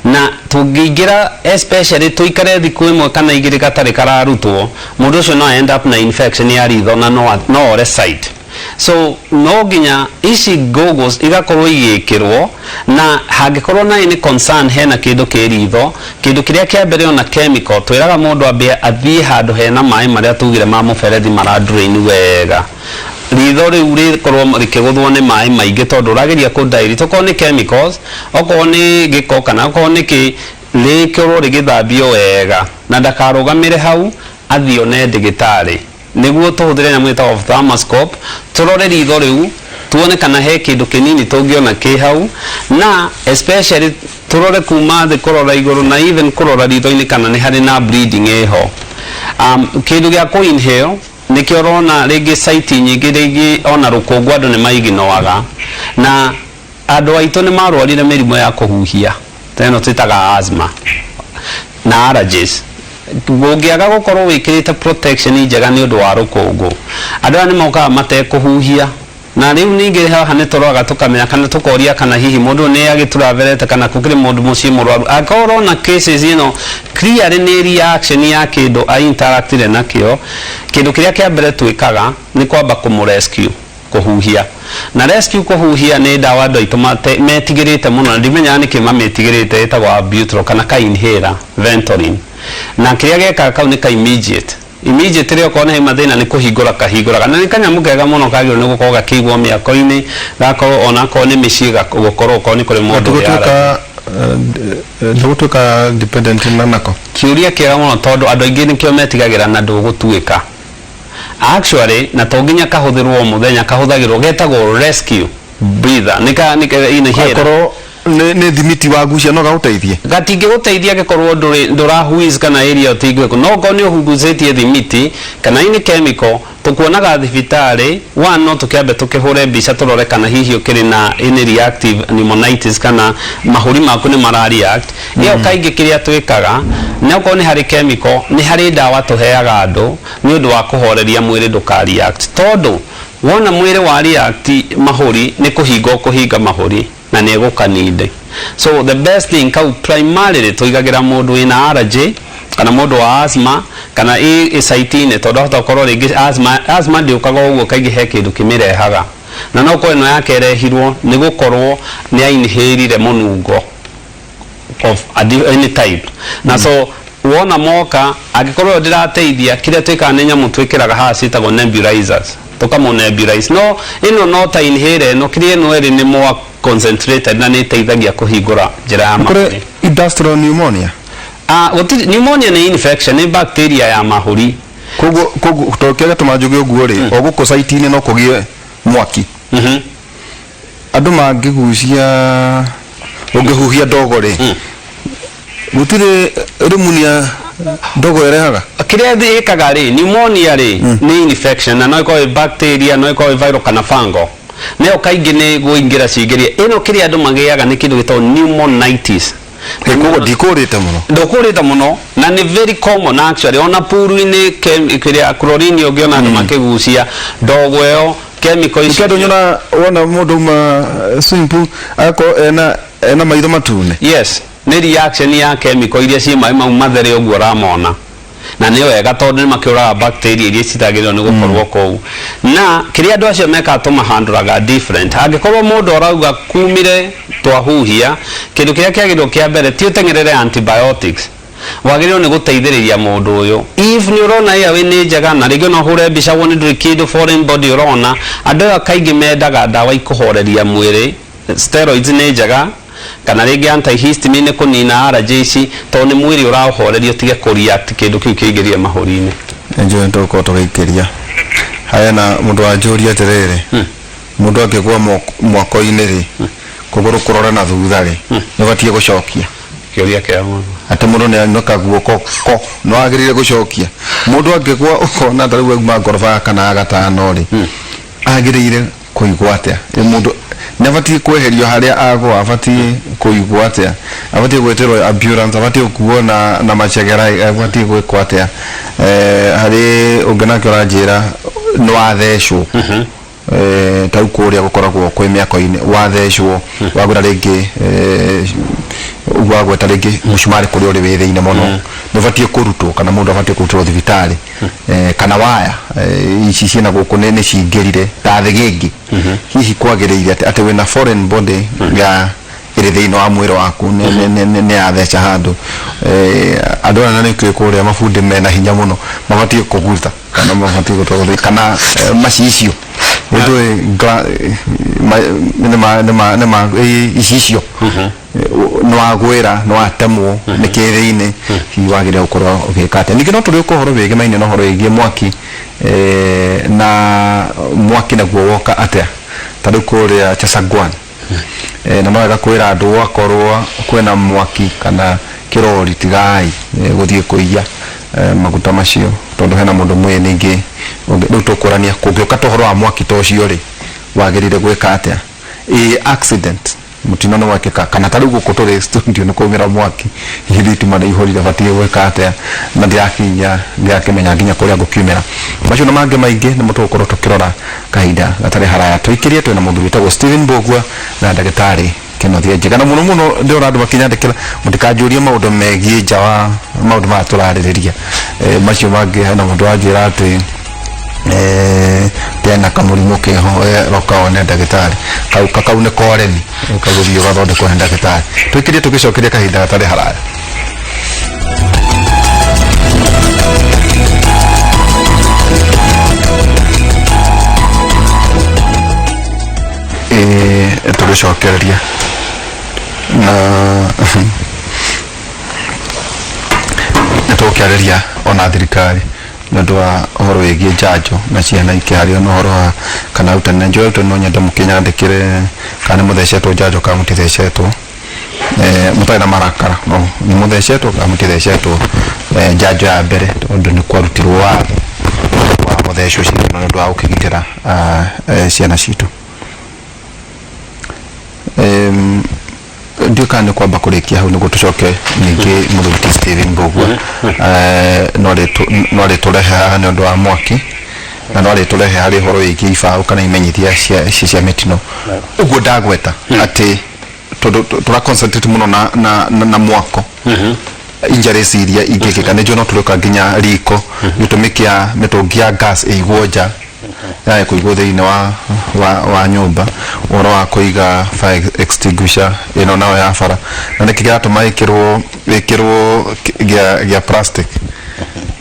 na tungiingira especially tuikare thiku imwe kana igiri gatari kararutwo mundu ucio no end up na infection ya ritho na no ore site so no ginya ici goggles igakorwo igikirwo na hangikorwo na ni concern hena kindu kiritho kindu kiria kia mbere ona chemical twiraga mundu athie handu hena mai maria tugire ma muberethi mara drain wega ritho riu rikorwo rikiguthwo ni mai maingi tondu rageria ku dilute ko ni chemicals oko ni giko kana oko ni ki rikorwo rigithambio wega na ndakarugamire hau athio ne ndigitari niguo tuhuthire nyamu ita ophthalmoscope turore ritho riu tuone kana he kindu kinini tungiona ki hau na especially turore kuma the kurora iguru na even kurora ritho-ini kana ni hari na bleeding eho kindu gya ku inhale nikio rona ringi site nyingi ringi ona rukungu andu ni maiginoaga na andu aitu ni marwarire mirimo ya kuhuhia teno twitaga asthma na allergies bungiaga gukorwo wikirite protection njega ni undu wa rukungu andu ni moka mate kuhuhia na riu ningi haha ni toroga tukamenya kana tukoria kana hihi mundu ni agituraverete kana kukire mundu muci murwaru akorwo na cases clear ni reaction ya kindu a interactire nakio kindu kiria kia mbere twikaga ni kwamba kumurescue kuhuhia na rescue kuhuhia ni dawa ndo itumate metigirite muno ndimenya ni kima metigirite etagwa butyrol kana ka inhaler Ventolin na kiria geka kau ni ka immediate rio kone mathina ni kuhingura kahingura kana ni kanyamu kega muno kagiro ni gukorwo kigwo miako-ini gako ona ko ni miciga gukorwo ko ni kuri mundu ya ndugutuka dependent na nako kiuria kega muno tondu andu aingi ni kio metigagira na ndugutuika actually na tonginya kahuthirwo muthenya kahuthagirwo getagwo rescue breather nika inhaler ne thimiti wa gucia no gauteithie gatinge guteithia gekorwo ndurahuiz kana area otigwe no ko ni uhuguzetie thimiti kana ini chemical tukuonaga thibitari one no tukiambe tukihure mbica turore kana hihi ukiri na ini reactive pneumonitis kana mahuri maku ni marareact iyo kaingi kiria twikaga no ko ni hari chemical ni hari dawa tuheaga andu ni undu wa kuhoreria mwiri ndukareact tondu wona mwiri wa react mahuri ni kuhinga mahuri na ni gukaninde so the best thing kau primarily tuigagira mundu ina allergy kana mundu wa asthma kana isaitine tondu hota korwo ringi asthma ndiukaga uguo kaingi he kindu kimirehaga na no ko ino yake rehirwo ni gukorwo ni ainhirire munungo of any type na so wona moka agikorwo ndirateithia kiria twikanenya mutwikiraga hasi tago nebulizers tukamo nebulize no ino no ta inhale no kiria no eri ni more concentrated na ni teithagia kuhingura njira ya mahuri. Industrial pneumonia pneumonia ni infection ni bacteria ya mahuri kogu tokega tumajuge uguo ri oguko site ini no kugie mwaki andu mangigucia ungihuhia ndogo ri gutire rumunia ndogo erehaga kiria thikaga ri pneumonia ri ni infection na no iko bacteria no iko viral kana fungal ne okaingi ni guingira cigeria ino kiria andu magiaga ni kindu gitwa pneumonitis kogo ndikurite muno na ni very common actually ona puru-ini kiria chlorine ungiona andu makigucia ndogo yo chemical icio kendo nyona wona mundu ma simple ako ena maitho matune yes ni reaction ya chemical iria ci mai mau mathere uguo ramona na ni wega tondu ni makiuraga bacteria iria citagirwo ni gukorwo kou na kiria andu acio meka tumahanduraga different angikorwo mundu arauga kumire twahuhia kindu kiria kiagirwo kia mbere ti utengerere antibiotics wagirwo ni guteithiriria mundu uyu if ni urona ya we ni njega na ringi no hure mbica woni nduri kindu foreign body urona andu akaingi mendaga ndawa ikuhoreria mwiri steroids ni njega kana ringi antihistamine kunina allergies to ni mwiri urahorerio tige kureact kindu kiu kiingiria mahuri-ini enjo ntoko tugikiria haya na mundu ajuria terere mundu akigwa mwako-ini ri kuguru kurora na thutha ri nibatie gucokia kiuria kia mundu ate mundu ni anoka guoko ko no agirire gucokia mundu akigwa ukona ndaruga ma ngoroba kana agatano ri agirire kuigwa atia mundu nabati kweherio haria agwa abati kuigwa atia abati gweterwo ambulance abati kuona na machegera abati gwikwa atia hari ungena kora njira no athecwo tau kuria gukoragwo kwi miako-ini wathecwo wagura ringi wagweta ringi mushumari kuri uri withiine muno ndubatie kurutwo kana mundu abatie kurutwo thibitari kana waya ici ciina guku ni cingirire ta thigingi hihi kwagiriire ati wina foreign body ya iri thiini wa mwiri waku ni atheca handu andu ana ni kuria mabundi mena hinya muno mabatie kuguta kana mabatie gutwara kana macicio ndu nema icio no agwira no atemwo ni kithiini hi wagire gukorwo ugikate ningi no turi kuhoro wege maine no horo igie mwaki na mwaki na guo woka atia tadu kuria Chesagwan na no kwira andu wakorwo kwena mwaki kana kirori tigai guthie kuiya maguta macio tondu hena mundu mwe ningi ndu tukurania kungioka tohoro wa mwaki tocio ri wagirire gwika atia accident mutino no wakika kana tari guko tore studio no kumira mwaki hiritima mana ihorire batie gwika atia na ndiakinya ndiakimenya nginya kuria gukiumira macio no mange maingi ni mutu ukorwo tukirora kahinda gatari haraya twikirie twina mundu witagwo Steven Mbugua na ndagitari Kenothia Njega na muno ndio andu bakinyandikira mutikajurie maundu megie nja wa maundu ma turaririria macio mangi na mundu anjira ati tena kamurimu keho roka one ndagitari kau ne koreni kaguthio gathonde kwa ndagitari twikirie tugicokeria kahinda gatari haraya tugicokereria na tukiareria ona thirikari ndu wa horo wigi njanjo na ciana ikiario no horo kana utane njo no nyenda mukinyandikire kana muthecetwo njanjo ka mutithecetwo mutai na marakara no ni muthecetwo ka mutithecetwo njanjo ya mbere tondu ni kwarutirwo wa muthecwo cindano ndu wa ukigitira ciana citu ndio kana kwamba kurikia hau niguo tucoke ningi muruti Steven Mbugua no le turehe ni undu wa mwaki na no le turehe hari horo wigi ifau kana imenyithia cia mitino uguo ndagweta ati tura concentrate muno na mwako injuries iria ingikika nijo no turuka nginya riko gitumikia mitungi ya gas igwoja ya kuigwo thiini wa nyumba oro wa kuiga fire extinguisher ino nayo ya bara na nikigira tuma ikirwo gya plastic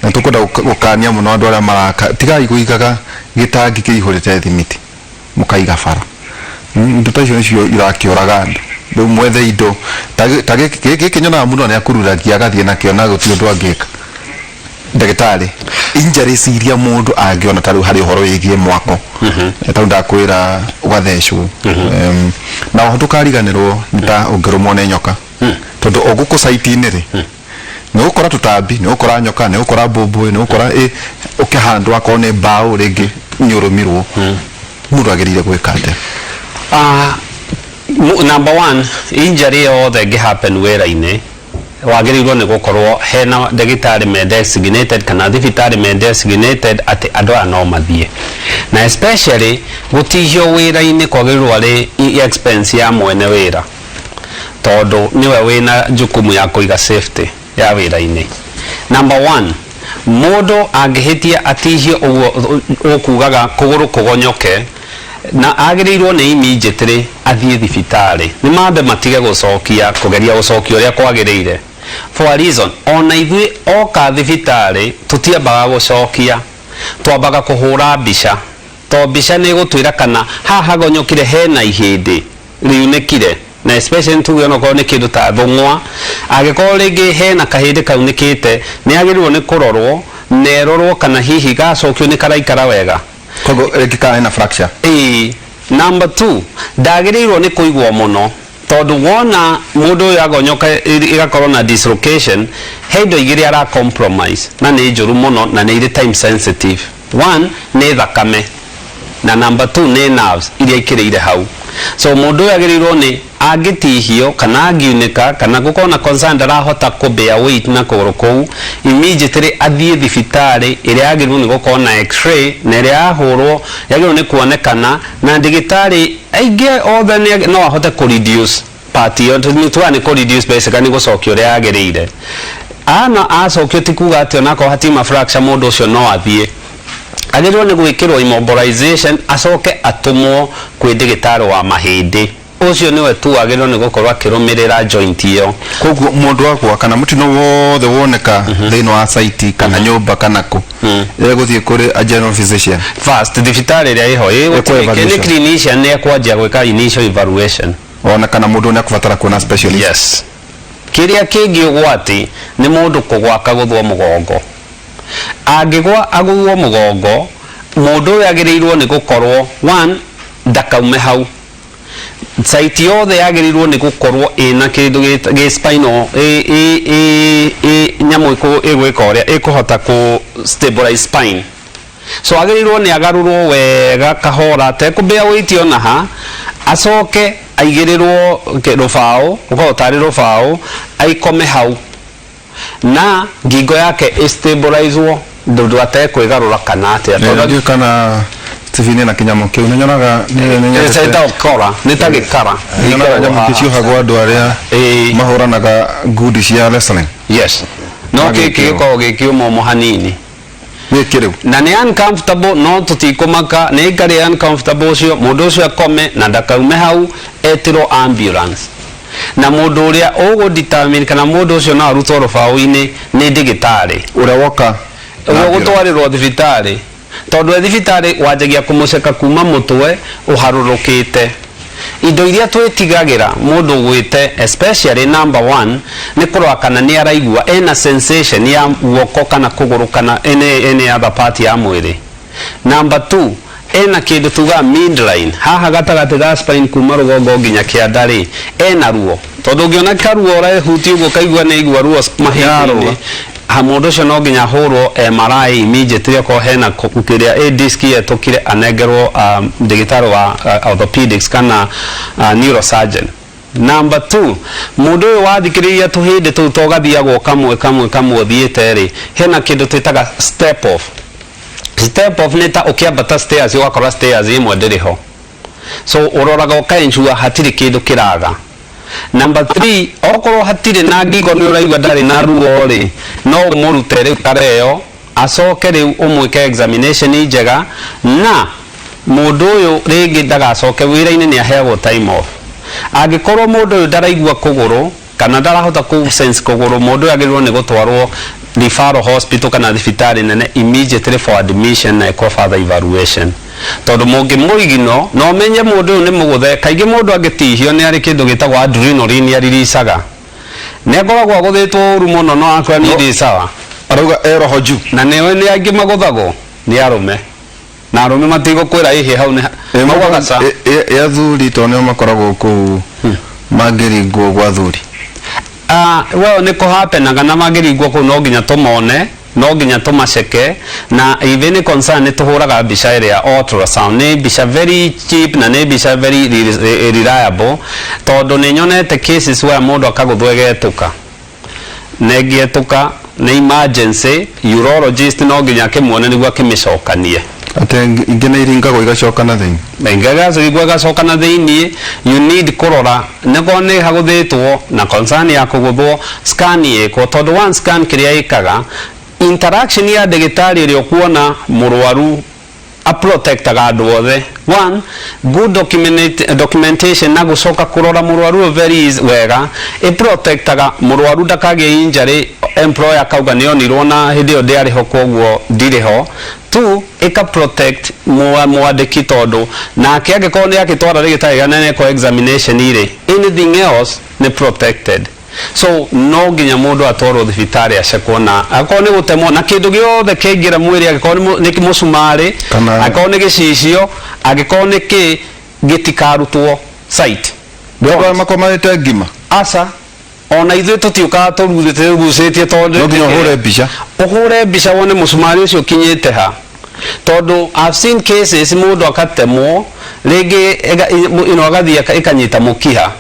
na tukuda ukania muno andu aria maraka tigai kuigaga gitangi kiihurite thimiti mukaiga bara indo ta icio irakioraga andu ndu mwethe indo giki nyona muno ni akururagia agathie nakio na guti undu angika ndagitari injuries iria mundu angiona taru hari horo yigie mwako ta ndakwira ugathecwo na ho tukariganirwo nta ungirumwo ne nyoka tondu oguko site ini ri ni ukora tutambi ni ukora nyoka ni ukora bobo ni ukora ukihandwa akone mbao ringi nyurumirwo mundu agirire gwika ate number 1 injury yothe ngi happen wera-ini wagirirwo ni gukorwo hena ndagitari me designated kana thibitari me designated ati andu no mathie na especially gutihio wira-ini kwagirirwo ari expense ya mwene wira tondu niwe wina jukumu ya kuiga safety ya wira-ini. Number 1 mundu angihitia atihio ukugaga kuguru kugonyoke na agirirwo ni immediately athie thibitari ni mambe matige gucokia kugeria gucokia uria kwagirire for a reason ona ithui oka thibitari tutiambaga gucokia twambaga kuhura mbica to mbica ni gutwira kana haha gonyokire hena ihindi riunekire na especially tuge ono ko ni kindu ta thungwa agikorwo ringi hena kahindi kaunikite ni agirirwo ni kurorwo nerorwo kana hihi gacokio ni karaikara wega kogo rekika na fracture. Number 2 ndagirirwo ni kuigwo muno tondu wona mundu yagonyoka igakorwo na dislocation heindo igiri ara compromise na ni njuru muno na ni time sensitive. 1 ni thakame na number 2 ni nerves iria ikireire hau so mundu yagirirwo ni agitihio kana agiunika kana gukona concern arahota kubea weight na kuguru kou immediately athie thibitari iria yagirirwo ni gukona x-ray na iria ahurwo yagirirwo ni kuonekana na ndigitari aige othe no ahote ku reduce part yo ni ku reduce basically gucokia uria yagirire ana acokio tikuga ati onako hatima fracture mundu ucio no athie agirirwo ni gwikirwo immobilization acoke atumwo kwi ndigitari wa mahindi ucio niwe tu agirirwo ni gukorwo akirumirira joint iyo koguo mundu wakwa kana mutino wothe woneka thiini wa site kana nyumba kana ku guthie kuri a general physician first thibitari ria iho ni clinician ni ekwanjia gwika initial evaluation ona kana mundu ni akubatara kuona specialist. Yes kiria kingi ugwati ni mundu kugwaka guthwo mugongo agigwa agwo mugongo mundu yagirirwo ni gukorwo 1 ndakaume hau site yothe yagirirwo ni gukorwo ina kindu gi spinal nyamu igwika uria ikuhota ku stabilize spine so agirirwo ni agarurwo wega kahora te kubea weight ona ha acoke aigirirwo rufao ukotari rufao aikome hau na ngingo yake stabilizewo ndu ate kwigarura kana ate ndio kana tivine na kinyamo kiu nyonaga ni seta okora nitagikara nyonaga kicio hagwa andu aria mahuranaga good cia wrestling. Yes no kiko gikiumo muhanini wikiriu na ni uncomfortable no tutikumaka ni kari uncomfortable cio mundu ucio akome na ndakaume hau etiro ambulance na mundu uria ugo determine kana mundu ucio na arutwo rufao-ini ni ndigitari uria woka gutwarirwo thibitari tondu thibitari wanjagia kumuceka kuma mutwe uharurukite indo iria twitigagira mundu gwite especially number 1 ni kurwa kana ni araigua ena sensation ya guoko kana kuguru kana any other part ya mwiri. Number 2 ena kindu tuga midline haha gatagati ga spine kuma rugongo nginya kiandari ena ruo tondu ngiona karuo ora huti ugo kaigua ni igua ruo mahindi mundu ucio no nginya hurwo MRI immediately ko hena kukiria disc yetukire anengerwo ndagitari wa orthopedics kana neurosurgeon. Number 2 mundu wathikiriria tuhindi tu togathiagwo kamwe thiete ri hena kindu twitaga step off nita ukiambata stairs ugakora stairs imwe ndiriho so uroraga ukaenjua hatiri kindu kiraga. Number 3 okorwo hatire na ngingo ni uraigwa ndari na ruo ri no murute ri kareo acoke ri umwike examination njega na mundu uyu ringi ndagacoke wira-ini ni aheagwo time off. Angikorwo mundu uyu ndaraigua kuguru kana ndarahota ku sense kuguru, mundu uyu agirwo ni gutwarwo referral hospital kana thibitari nene immediately for admission na echo further evaluation. Tondu mungi muigino no menye mundu uyu ni muguthe. Kaingi mundu agitihio ni ari kindu gitagwo adrenaline ariricaga, ne ngoragwo aguthitwo uru muno no akwa ni ndi sawa arauga eroho ju na ni angi maguthago ni arume na arume matigo kwira ihe hau ni magwagaca ya thuri to ne makoragwo ku magiringwo gwa thuri. Well niko hapenaga na magiringwo ku no nginya tumone, no nginya tumaceke, na even concern ni tuhuraga mbica iria ultrasound ni mbica very cheap na ni mbica very reliable, tondu ni nyonete cases where mundu akaguthwegetuka negietuka ni emergency urologist no nginya kimuone niguo akimicokanie ate ingene iringagwo igacokana thiini bengaga igwa gacokana thiini. You need kurora nego ni haguthitwo na concern ya kuguthwo scan yeko, tondu one scan kiria ikaga interaction ya ndagitari ri okuona murwaru a protectaga andu othe. One, good documentation na gucoka kurora murwaru very wega e protectaga murwaru ndakage injury, employer kauga ni onirwo na hindi yo ndiari ho koguo ndiriho. Two, eka protect mwandiki tondu na akiagikorwo ni agitwara rigitari ganene ko examination ire, anything else ni protected. So no nginya mundu atwarwo thibitari acekwo na akorwo ni gutemwo na kindu giothe kingira mwiri, agikorwo ni musumari, agikorwo ni gicicio, agikorwo ni gitikarutwo site ndio makomarite ngima asa ona ithuĩ tũtiũkaga tũruthĩtie tondu no nginya uhure mbica wone musumari ucio kinyite ha, tondu I've seen cases mundu akatemwo ringi ino agathia ikanyita mukiha,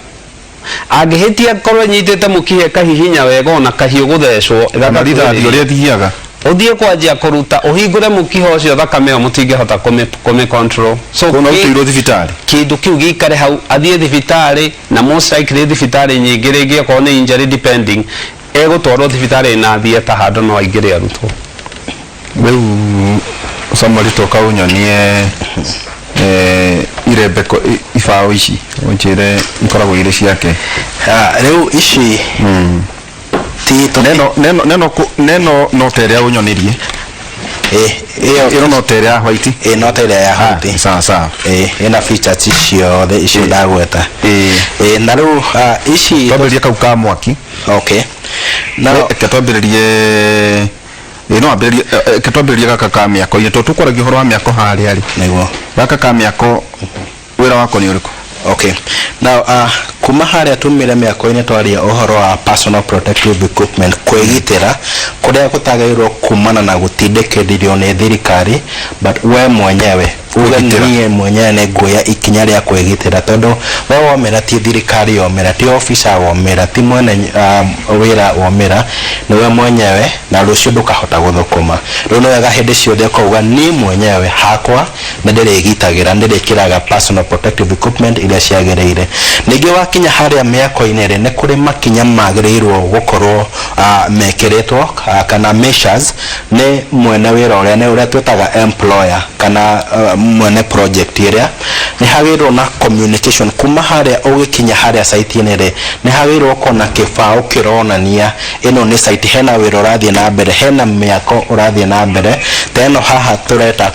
angihitia korwo nyitite mukiha kahihinya wega ona kahiu guthecwo igathithari uria thiaga uthie kwanjia kuruta uhingure mukiha ucio thakame mutingehota kome control. So kuna utirwo thibitari kindu kiu gikare hau athie thibitari na most likely thibitari nyingi ringi ko ni injury depending egutwarwo thibitari na thieta handu no aingire arutwo. Riu somali toka unyonie irebeko ifao ici onjire ikoragwo ire ciake riu ici ti neno noteria unyonirie iyo noteria ya white noteria ya white sawa ina features icio the icio ndagweta na riu ici twambirie kau ka mwaki. Okay, na ketwambiririe no ambirie ketwambiririe gaka ka miako ine to tukwaragia horo wa miako hari ari niguo gaka ka miako wira wako ni uriku. Okay, now kuma haria tumire miako ine twaria uhoro wa personal protective equipment kwigitira kuria gutagairwo kumana na gutindikirio ni thirikari, but we mwenyewe uganie mwenyewe ne ngoya ikinya ria kwigitira, tondu we womera ti thirikari yomera, ti officer womera, ti mwene wira womera, ni we mwenyewe na rucio ndukahota guthukuma. Riu no wega hindi ciothe kuuga ni mwenyewe hakwa na ndirigitagira ndirikiraga personal protective equipment iria ciagiriire. Ningi wakinya haria miako inere ne kuri makinya magirirwo gukorwo mekiritwo kana measures ne mwene wira uria ne uria twetaga employer kana mwene project iria ni hagirwo na communication kuma haria ugikinya haria site inere ni hagirwo kona kifao kironania ino ni site hena wira urathie na mbere, hena miako urathie na mbere, teno haha tureta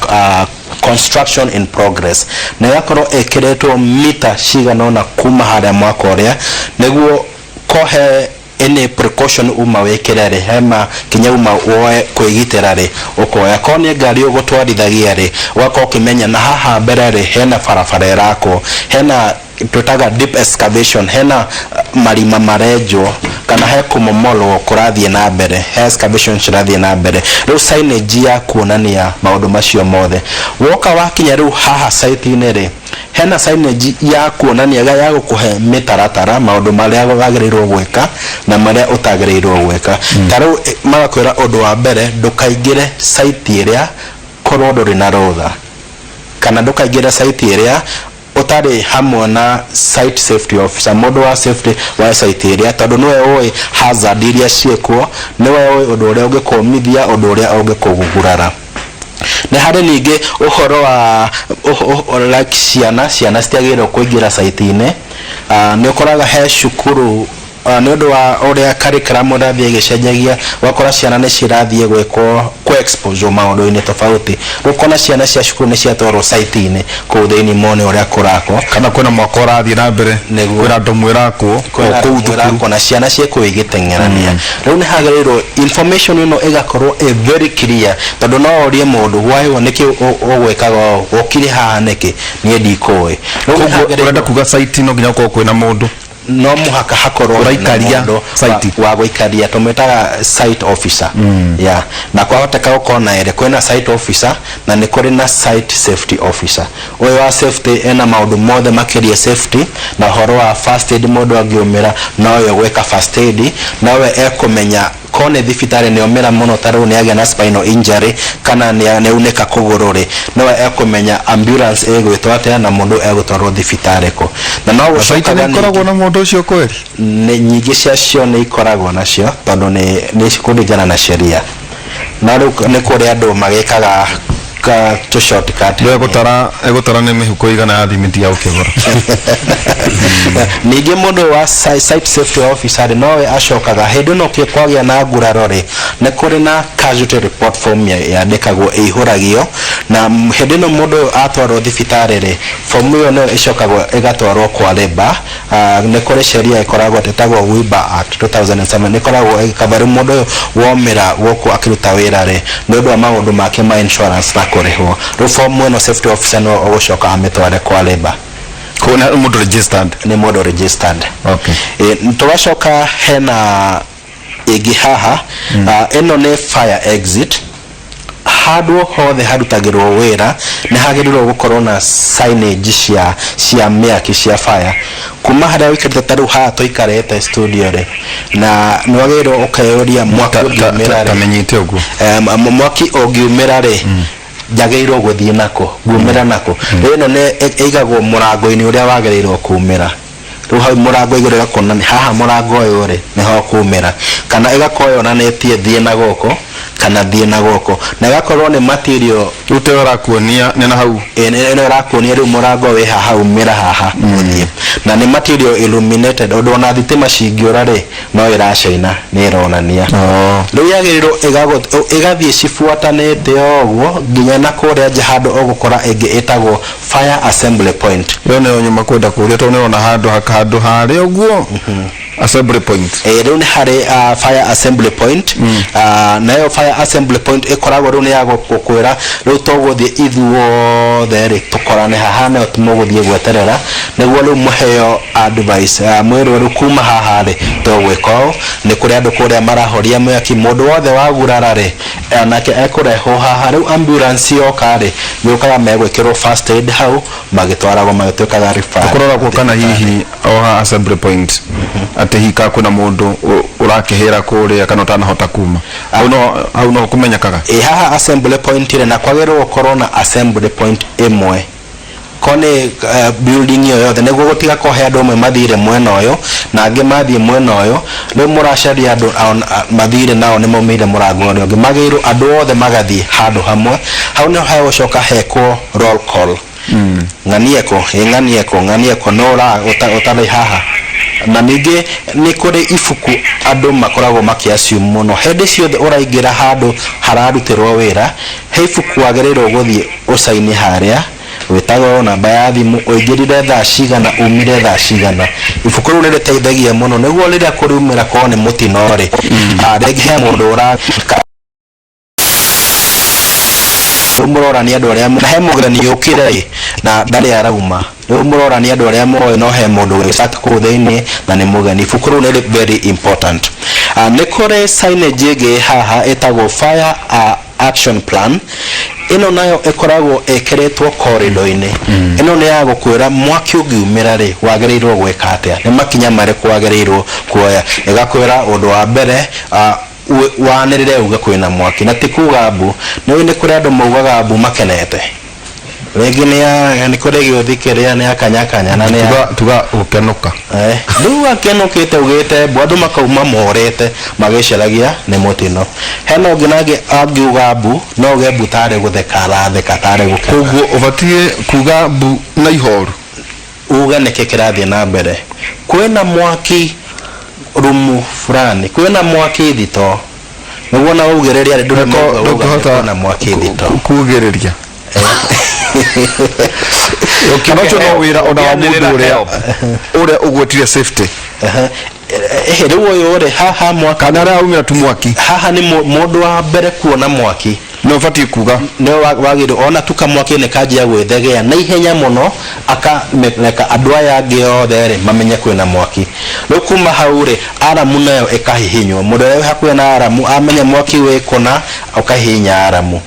construction in progress na yakorwo ekiretwo mita cigana na kuma haria mwako uria niguo kohe any precaution uma wekirare hema kinya uma woe kwigitira ri ukoya kone ngari ugutwarithagia ri wako kimenya na haha mbere ri hena barabara irako, hena tutaga deep excavation, hena marima marejo kana he kumomolo kurathie na mbere, he excavation cirathie na mbere. Riu signage ya kuonania maundu macio mothe woka wakinya riu haha site ine ri hena signage ya kuonania ya gukuhe mitaratara maundu maria wagiriirwo gwika na maria utagiriirwo gwika. Tariu magakwira undu wa mbere ndukaingire site iria korwo nduri na rutha kana ndukaingire site iria utari hamwe na site safety officer, mundu wa safety wa site iria, tondu niwe oi hazard iria ciekwo, niwe oi undu uria ungikomithia undu uria ungikugugurara. na hari ningi uhoro wa like ciana citiagirwo kuingira site-ini ni ukoraga he cukuru ni undu wa uria curriculum rathie gicenjagia wakora ciana ni cirathie gwikwo exposure maundu-ini tofauti rukona ciana cia cukuru ni ciatwarwo site-ini kuu thiini mone uria kurako kana kwina mwaka urathie na mbere kwina andu mwirakwo kuu thukuru na ciana cie kwigitengerania riu ni hagerirwo information ino igakorwo very clear tondu no urie mundu why niki ugwikaga ukiri haha niki nie ndikoi urenda kuga site no nginya ukorwo kwina mundu no muhaka hakorwo uraikaria site wa guikaria tumetaga site officer yeah na kwa hoteka ukona ere kwena site officer na ni kuri na site safety officer oyo wa safety ena maundu mothe makiria safety na horo wa first aid mundu angiumira no yo gweka first aid nawe ekumenya kone thibitari ni omera muno taru ni agena spinal injury kana ni uneka kugururi no ekumenya ambulance egwitwa ate na mundu egutwarwo thibitari ko na no gucoka ikoragwo na mundu ucio kweri ni nyingi cio ni ikoragwo nacio tondu ni cikundijana na sheria na ni kuri andu magekaga ka to shortcut egutara ni mihuko igana ya thimiti ya ukigura ningi mundu wa site safety officer no acokaga hindu no kwagĩa na nguraro ri ni kuri na casualty report form yandikagwo ihuragio na hindu no mundu atwarwo thibitari ri form iyo no icokagwo igatwarwo kwa labor ni kuri sheria ikoragwo tetagwo WIBA Act 2007 ni koragwo ikabari mundu womira goko akiruta wira ri ni undu wa maundu make ma insurance na kurihwo ru form ino safety officer no ogocoka ametware kwa labor kuna mundu registered ni mundu registered okay tugacoka hena igi haha ino ni fire exit handu hothe harutagirwo wira ni hagirirwo gukorwo na signage cia miaki cia fire kuma haria wikarite taru ha toikarete studio ri na ni wagirwo ukayuria mwaki ugiumira ri tamenyite uguo mwaki ugiumira ri jagirwo guthie nako gumira nako ino ne igagwo murango-ini uria wagirirwo kumira ru hau murango iguru gakona haha murango uyu ri niho kumira kana igakoyo na netie thie na goko kana thie na goko na igakorwo ni material rute urakuonia ni na hau ene urakuonia ru murango we haha umira haha muthie na ni material illuminated odo na thitima cingiura ri no iracaina ni ironania ru yagirirwo igathie cifuatanite oguo nginya na kuria nja handu ogukora ingi itagwo fire assembly point yo ne onyuma kwenda kuria to nirona handu hari oguo assembly point ru ni hari fire assembly point na yo fire assembly point ikoragwo ru ni yago kukwira ru toguthie ithuothe ri tukorane haha na tumuguthie gweterera niguo ru muheo advice mwiro ru kuma haha ri togweko ni kuri andu kuria marahoria mwaki mundu wothe wagurara ri nake ekureho haha ru ambulance yoka ri yokaga megwikirwo first aid hau magitwaragwo magituikaga refer tukorora kwa kana hihi oha assembly point ate hika kuna mundu urakihira kuria kana utanahota kuma au no kumenyakaga haha assembly point ire na kwagirwo corona assembly point imwe kone building yo yothe neguo gutiga kohe andu amwe mathire mwena uyu na angi mathie mwena uyu ni muracaria andu mathire nao ni maumire murango uyu ungi magirwo andu othe magathie handu hamwe hau ni hayo coka heko roll call nganieko no utari haha na ningi ni kuri ifuku andu makoragwo makiassume muno hindi ciothe uraingira handu hararutirwo wira he ifuku wagerirwo guthie usaini haria witago namba ya thimu uingirire thaa cigana umire thaa cigana ifuku riu niriteithagia muno niguo riria kuriumira ko ni mutino ri ringi he mundu uraka umurorania andu aria he mugeni yukire na ndari arauma umurorania andu aria moyo no he mundu wisaka ku thiini na ni mugeni ifuku riu ni very important ni kore signage igi haha etagwo fire action plan ino nayo ekoragwo ekeretwo corridor-ini ino ni ya gukwira mwaki ungiumira ri wagerirwo gweka atia ni makinya mari kwagerirwo kuoya igakwira undu wa mbere wanirire uga kwina mwaki na tikuga mbu ni kuri andu maugaga mbu makenete Regine ni kore giothikeria ni akanyakanya na ni tuga ukenuka ndu akenukite ugite bwadu makauma morete magiceragia ni mutino heno nginage agiuga bu no ge butare gutheka ratheka tare guka koguo ubatie kuga bu na ihoru uga neke kirathie na mbere kwina mwaki rumu fulani kwina mwaki thito niguona ugereria ndu na mwaki thito kugereria ukinacho no wira ona mundu uria ugwetire safety riwo yore haha mwaka kana ra umira tu mwaki haha ni mundu wa mbere kuona mwaki no fati kuga no wagire ona tuka mwaki ne kajia gwethegea na ihenya muno aka neka andwa yangi othe ri mamenye kwina mwaki rukuma haure aramu nayo ekahihinywo mundu we hakuwe na aramu amenya mwaki we kona ukahinya aramu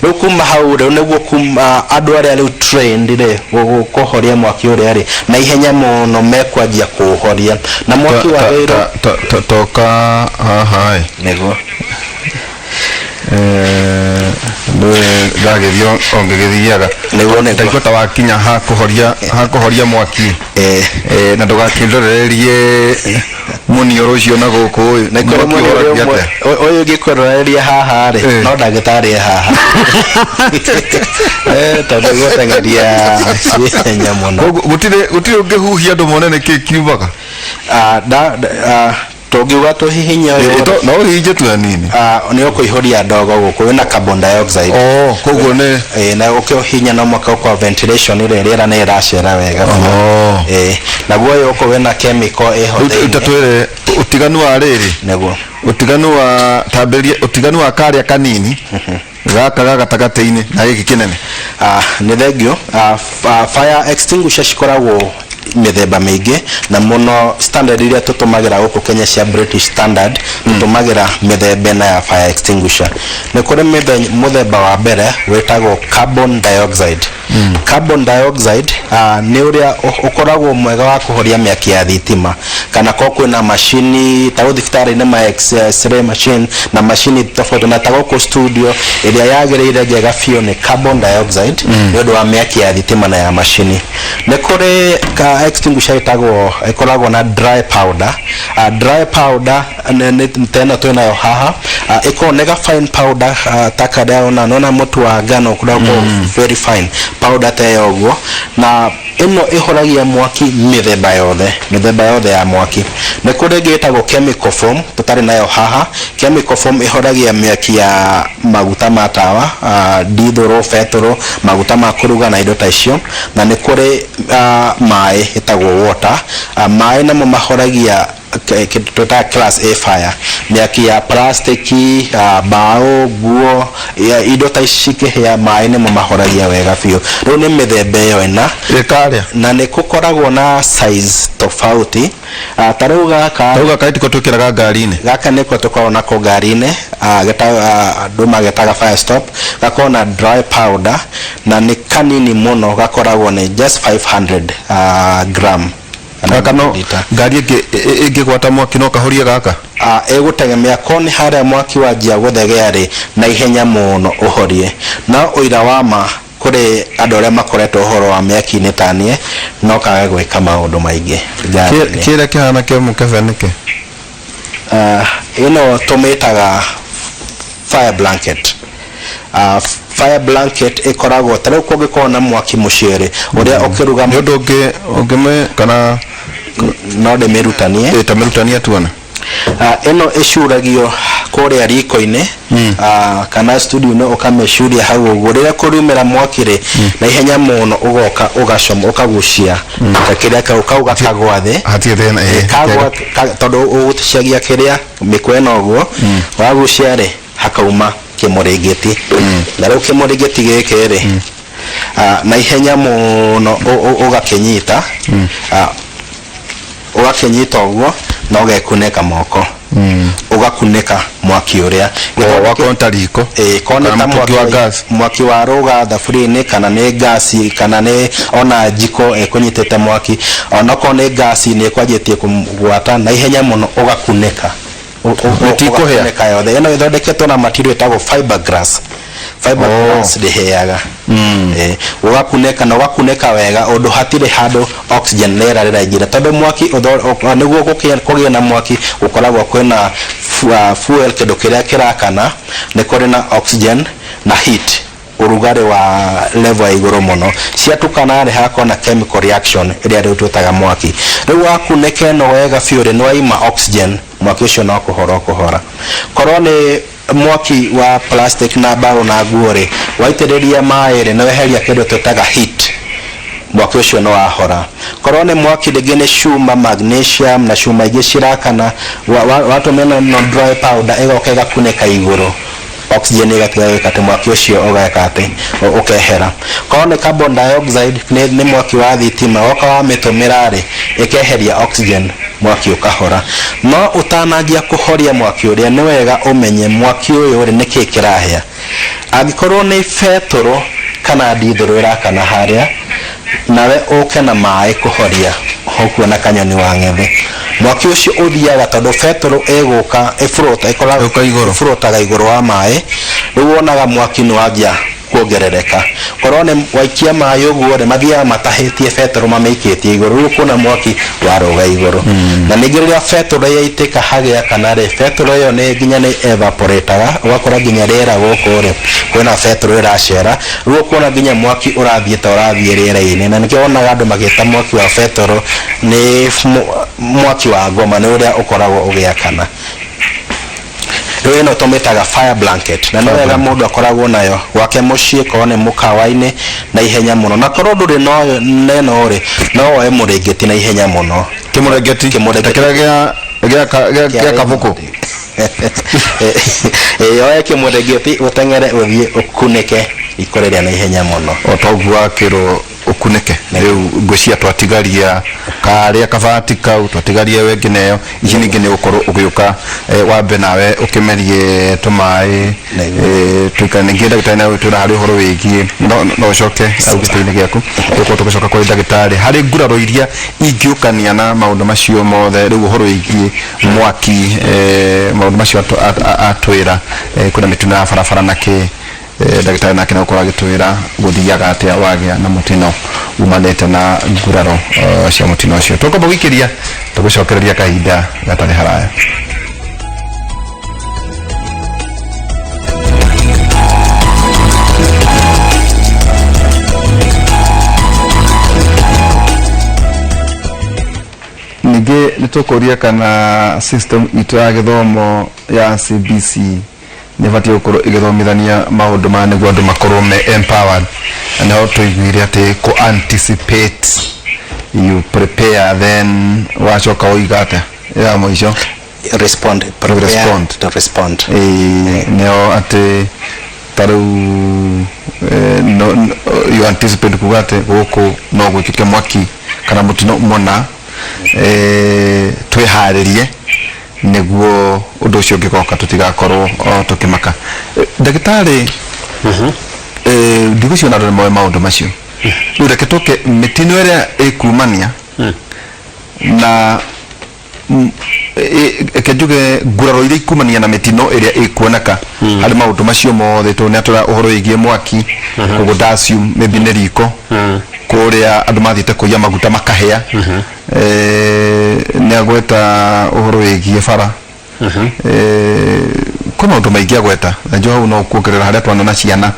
rukuma haure neguo kuma andu aria riu trained ri gukohoria mwaki uria ri na ihenya muno mekwanjia kuhoria na mwaki wa wiro toka haha nego ndagethio ongegithiaga niguo ne ndagikota wakinya hakuhoria mwaki na ndugakindororerie munioro ucio na guku na kore oyo gikororeria haha ri no ndagitari haha tondu gotengeria nyamuno gutire ungihuhia andu monene kikiubaga togiuga to hihinya no hije tu nini ni okuihoria ndogo guku wina carbon dioxide koguo ne na ukiohinya no mwaka kwa ventilation ile rĩera nĩ ĩracera wega na guoyo uko wina chemical ihothe utatwire utiganu wa riri neguo utiganu wa tamberia utiganu wa karia kanini gaka gatagate-ini na giki kinene ni thengio fire extinguisher cikoragwo mithemba mingi na muno standard iria tutumagira guku Kenya cia British standard tutumagira mithemba na ya fire extinguisher ni kuri muthemba wa mbere wetagwo carbon dioxide carbon dioxide ni uria ukoragwo mwega wa kuhoria miaki ya thitima kana ko kwina machine ta thibitarĩ ni ma x-ray machine na machine tofauti na tago studio iria yagereire njega biũ ni carbon dioxide ni undu wa miaki ya thitima na ya machine ni kuri extinguisher ikoragwo na dry powder ni tena twinayo haha ikonega fine powder takada ona mutu wa ngano kuragwo very fine powder ta uguo na ino ihoragia mwaki mithemba yothe ya mwaki ni kuri gitagwo chemical foam tutari nayo haha chemical foam ihoragia miaki ya maguta matawa diesel petrol maguta makuruga na indo ta icio na ni kuri mai itagwo water mai namo mahoragia tota class A fire miaki ya plastiki bao guo ya indo ta icike ya mai namo mahoragia wega biũ riu ni mithemba yo ina ikaria na ni kukoragwo na size tofauti tarau gaka kaitiko tukiraga ngari-ini gaka niko tukoragwo nako ngari-ini andu magetaga fire stop gako na dry powder na ni kanini muno gakoragwo ni just 500 gram kano ngari ingigwata mwaki no kahoria gaka egutegemea koni haria mwaki wanjia guthegea ri na ihenya muno uhorie na uira wa ma kuri andu aria makoretwo uhoro wa miaki nitanie no kage gwika maundu maingi kire kihana ke mukevenike ino tumitaga fire blanket fire blanket ikoragwo tarau kungikorwo na mwaki muciere uria ukiruga ndu ungime kana no ndemirutanie tamirutania tuona ino icuragio kuria riko-ini kana studio no ukameshuria hau uguo riria kurumira mwaki ri na ihenya muno ugoka ugacoma ukagucia kiria kau gakagwa thi hatie thena kagwa tondu uguticagia kiria mikwena uguo wagucia ri hakauma kimuringiti na riu kimuringiti giki ri na ihenya muno ugakinyita uguo na ugekuneka moko ugakuneka mwaki uria wakonta riko koneta mwaki wa ruga thaburia-ini kana ni gasi kana ni ona jiko kunyitete mwaki ona ko ni gasi ni kwanjitie kugwata na ihenya muno ugakuneka utikohea yothe ino ithondeketwo na material etagwo fiberglass fiberglass ndiheaga ugakuneka na ugakuneka wega undu hatire handu oxygen rĩera rĩraingĩra tondu mwaki niguo kũgĩa na mwaki ukoragwo kwĩna fuel kindu kiria kirakana ni kuri na oxygen na heat urugari wa level ya iguru muno ciatukana ri hako na chemical reaction iria riu twitaga mwaki riu wakuneke no wega fiore no ima oxygen mwaki ucio no kuhora korwo ni mwaki wa plastic na bao na guore waitiriria maĩ no weheria kindu twitaga heat mwaki ucio no wahora korwo ni mwaki rĩngĩ nĩ cuma magnesium na cuma ingĩ cirakana watumena no dry powder igoka igakunĩka igũrũ oxygen igatiga gĩkate mwaki ucio ũgeka atĩ ukehera korwo ni carbon dioxide ni mwaki wa thitima woka wa mĩtũmĩra rĩ ikeheria oxygen mwaki ukahora no utanangia kuhoria mwaki uria ni wega umenye mwaki uyu ri niki kirahia angikorwo ni fetoro kana dithoro irakana haria nawe uke na maĩ kuhoria hokuo na kanyoni wa ng'ethe mwaki ucio uthiaga tondu fetoro iguka ifurota iguru wa maĩ riu wonaga mwaki ni wambia kuongerereka korwo ni waikia maĩ uguo ri mathiaga matahitie fetoro mamĩikĩtie iguru riu kuna mwaki waroga iguru na ningĩ rĩrĩa fetoro yaitika hagĩa kana ri fetoro yo ni nginya ni evaporator ugakora nginya rĩera gũkũ ri kwĩna fetoro iracera riu kuna nginya mwaki ũrathiĩ rĩera-inĩ na nĩkĩo wonaga andũ magĩta mwaki wa fetoro ni mwaki wa ngoma ni ũrĩa ũkoragwo ũgĩakana riu ino tumitaga fire blanket na no wega mundu akoragwo nayo gwake mucii korwo ni mukawa-inĩ na ihenya muno na korwo nduri no neno ri no woe mũrĩngĩti na ihenya muno kimurengeti kĩrĩa gĩa kabuku yoe kĩmũrĩngĩti uteng'ere uthie ukunike ikoreria na ihenya muno otoguo akĩrwo ukunike riu ngũcia twatigaria karia kabati kau twatigaria wengi nayo ici ningĩ nĩ gũkorwo ũgĩũka wambe nawe ũkĩmerie tũmaĩ tuikare ningĩ ndagĩtarĩ nawe twĩra harĩ ũhoro wĩgiĩ no ũcoke au gĩtĩ-inĩ gĩaku tũkorwo tũgĩcoka kũrĩ ndagĩtarĩ harĩ nguraro iria ingĩũkania na maũndũ macio mothe rĩu ũhoro wĩgiĩ mwaki maũndũ macio atwĩra kwĩna mĩtino ya barabara na kĩ ndagĩtarĩ nake no ũkorwo agĩtwĩra gũthiaga atĩa wagĩa na mũtino umanĩte na nguraro cia mũtino ũcio tũkwamba gũikĩria tũgũcokereria kahinda gatarĩ haraya ningĩ nĩtũkũria kana system itũ ya gĩthomo ya CBC nĩbatie gũkorwo igĩthomithania maũndũ maya nĩguo andũ makorwo me empowered na no tũiguire atĩ ku anticipate you prepare then wacoka ũiga atĩa ya mũico respond to respond nĩo atĩ tarĩu you anticipate kuga atĩ gũkũ no gwĩkĩke mwaki kana mũtino mũna twĩharĩrie niguo undu ucio ngikoka tutigakorwo tukimaka ndagĩtarĩ ndigucio na ndore maundu macio riu reke tuke mitino ĩrĩa ĩkumania na kenjuge nguraro iria ikumania na mitino ĩrĩa ĩkuoneka harĩ maundu macio mothe tu nĩatũra ũhoro wĩgiĩ mwaki potassium maybe nĩ riko kũrĩa andũ mathiĩte kũiya maguta makahĩa nĩagweta ũhoro wĩgiĩ bara kwĩ maũndũ maingĩ agweta na njo hau no kuongerera harĩa twana na ciana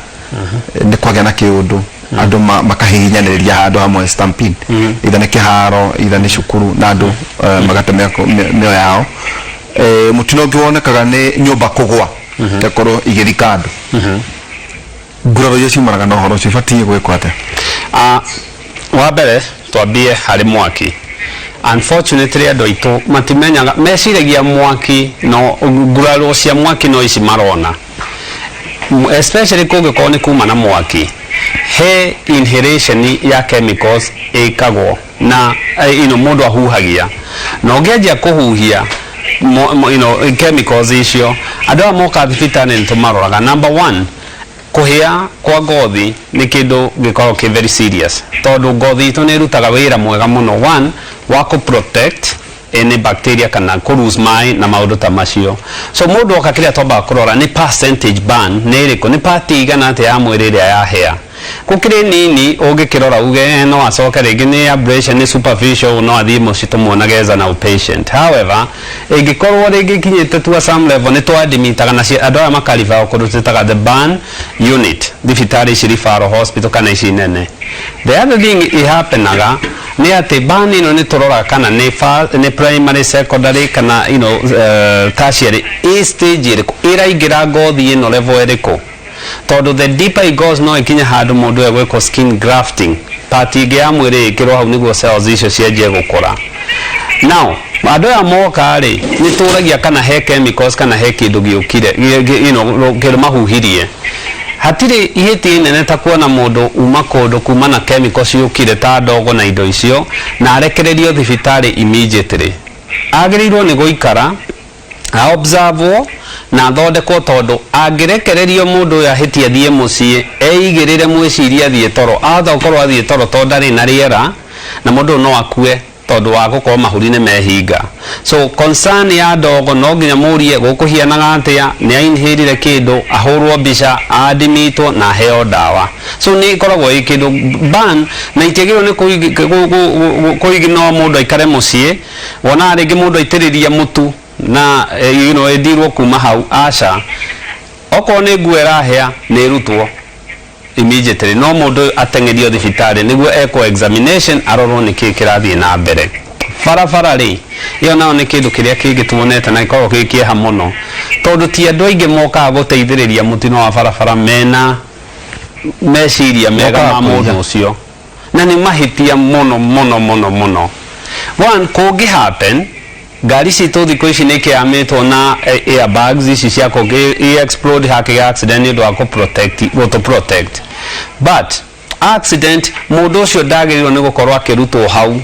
nĩ kwagĩa na kĩũndũ andũ makahihinyanĩrĩria handũ hamwe stampede itha nĩ kĩharo itha nĩ cukuru na andũ magate mĩoyo yao mũtino ũngĩ wonekaga nĩ nyũmba kũgũa gakorwo igĩthika andũ nguraro iria ciumanaga na ũhoro ũcio ibatiĩ gwĩkwo atĩa wa mbere twambie harĩ mwaki unfortunately andũ aitũ matimenyaga meciragia mwaki no nguraro cia mwaki no ici marona especially kũngĩkorwo nĩ kuma na mwaki he inhalation ya chemicals ĩkagwo na mũndũ ahuhagia na ũngĩanjia kũhuhia chemicals icio andũ aya moka thibitarĩ nĩtũmaroraga number one kuhia kwa ngothi ni kindu gikorwo ki very serious tondu ngothi itu ni rutaga wira mwega muno one wa ku protect any bacteria kana kurus mai na maundu ta macio. So mundu oka kiria tomba kurora ni percentage burn neriko ni party igana ate ya mwiri ria ya hair. Kukire nini ugikirora uge no acoke ringi ni abrasion ni superficial no athii mucito muonageza na patient. However, igikorwo ringi kinyite to some level ni twadimitaga na andu aya makaliva okurutitaga the burn unit thibitari cirifaro hospital kana ici nene. The other thing ihappenaga ni ati burn ino ni turora kana ni primary secondary kana tertiary stage iriku iraigira ngothi ino level iriku. Todo the deeper it goes no ikinya handu mundu egweko skin grafting part ige ya mwiri ikirwo hau niguo cells icio cianjie gukura. Now andu ya moka ri ni turagia kana he chemicals kana he kindu giukire kindu mahuhirie hatire iheti nene ta kuona mundu uma kundu kuma na chemicals yukire ta ndogo na indo icio na arekererio thibitari immediately. Agirirwo ni guikara observe na thondekwo tondu angirekererio mundu ya hiti athie mucie eigirire mwiciria athie toro athokorwo athie toro tondari na riera na mundu no akue tondu wa gukorwo mahurine mehinga. So concern ya ndogo no nginya murie gukuhianaga atia ni ainhirire kindu ahurwo mbica adimitwo na heo dawa. So ni koragwo ikindu ban na itegirwo ni kuigino mundu aikare mucie wona ringi mundu aitiriria mutu na edirwo kuma hau aca oko ni nguera hea ni rutwo immediately no mundu atengerio thibitari niguo eko examination arorwo ni kirathie na mbere farafara ri iyo nao ni kindu kiria kingituonete na ikorwo gikieha muno tondu ti andu aingi moka guteithiriria mutino wa farafara mena meciria mega ma mundu ucio na ni mahitia muno one kungi happen gari citu thiko ici ni kiamitwo na airbags ici cia kungi explode hakiga accident ni ndo ako protect but accident mundu ucio ndagirirwo ni gukorwo akirutwo hau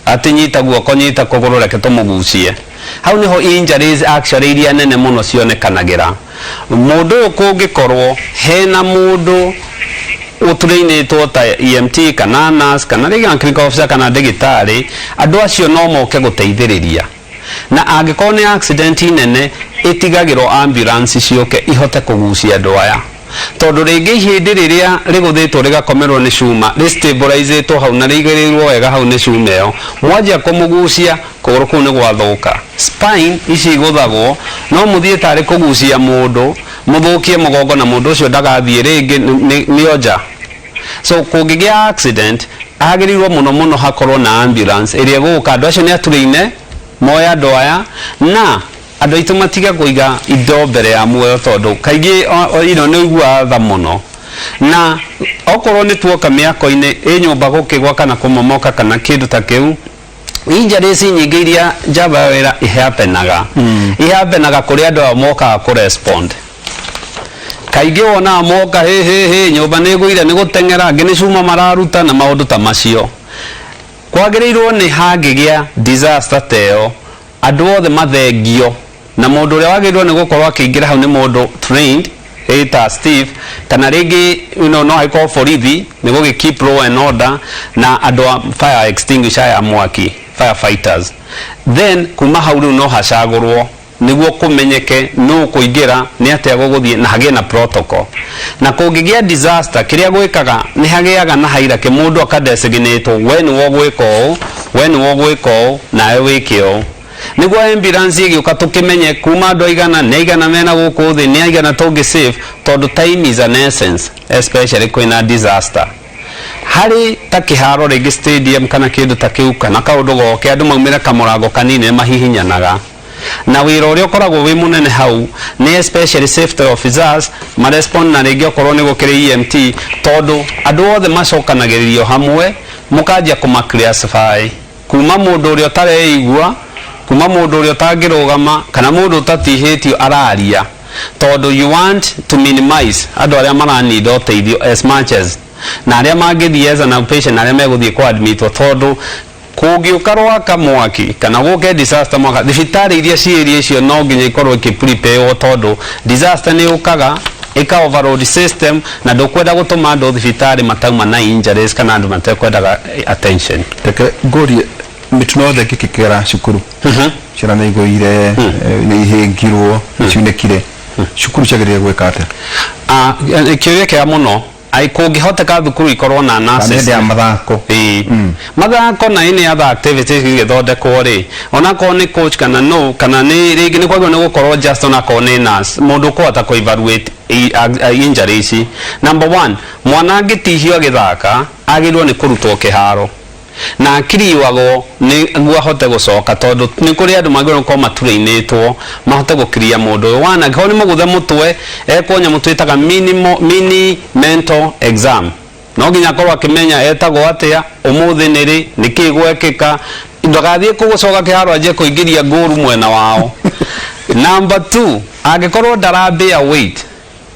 atinyita guoko nyita kuguru reke tumugucie hau niho injuries actually iria nene muno cionekanagira mundu kungikorwo hena mundu uturinitwo ta EMT kana nurse kana legal clinical officer kana ndagitari andu acio no moke guteithiriria na angikorwo ni accident nene itigagirwo ambulance cioke ihote kugucia andu aya tondu ringi hindi riria riguthitwo rigakomerwo ni cuma ri stabilizedwo hau na rigirirwo wega hau ni cuma iyo mwanjia kumugucia kuguru kuu ni gwathuka spine ici iguthagwo no muthie tari kugucia mundu muthukie mugongo na mundu ucio ndagathie ringi ni oja. So kungigia accident agirirwo muno hakorwo na ambulance iria guka andu acio ni aturine moya andu aya na andu aitu matiga kuiga indo mbere ya muoyo tondu kaingi ni igua tha muno na okorwo ni tuoka miako-ini nyumba gukigwa kana kumomoka kana kindu ta kiu injuries nyingi iria njamba wira ihapenaga kuri andu moka ku respond kaingi wona moka nyumba ni guire ni gutengera ngi ni cuma mararuta na maundu ta macio kwagirirwo ni hangigia disaster teo andu othe mathengio na mundu uria wagirirwo ni gukorwo akiingira hau ni mundu trained eta Steve kana ringi no haiko borithi ni gugi keep law and order na andu fire extinguisher ya mwaki firefighters then kuma hau no hacagurwo niguo kumenyeke no kuingira ni atia guguthie na hagie na protocol na kungigia disaster kiria gwikaga ni hagiaga na haira ke mundu akadesignate when wogwiko na wikio niguo ambulance igiuka tukimenye kuma andu aigana ni aigana mena guku thi ni aigana tungi save tondu time is an essence especially kwina disaster hari ta kiharo ringi stadium kana kindu ta kiu kana kaundu goke andu maumira kamurango kanini mahihinyanaga na wira uria ukoragwo wi munene hau ni especially safety officers ma respond na ringi okorwo ni gukire EMT tondu andu othe macokanagiririo hamwe mukanjia kuma classify kuma mundu uria tareigua kuma mundu uria tangirugama kana mundu utatihitio araria tondu you want to minimize andu aria marani uteithio as much as na aria mangithie as an patient aria meguthie ku admit tondu kungiukarwa kamwaki kana guke disaster mwaka thibitari iria ciiri icio no nginya ikorwo ikiprepare tondu disaster ni ukaga ika overload system na ndukwenda gutuma andu thibitari matauma na injuries kana andu matekwendaga attention teke ngorie mituno the kikera shukuru cira na igoire ni ihingirwo ciunekire shukuru chagire gwekate kiuria kia muno ai kungihoteka thukuru ikorwo na nurses ya mathako mathako na ini other activities igithondekwo ri ona ko ni coach kana no kana ni ringi ni kwagwo ni gukorwo just ona ko ni nurse mundu ko ata ko evaluate injuries. Number 1, mwana angitihio agithaka agirwo ni kurutwo kiharo na akiri wago ni guahote gucoka tondu ni kuri andu magiro ko matureinitwo mahote gukiria mundu wana ko ni muguthe mutwe ekonya mutwitaga mini mental exam no ginya korwa kimenya etagwo atia umuthi niri nikigwekeka ndogathie kugucoka kiharo aje kuingiria nguru mwena wao. Number 2, agikorwo darabia weight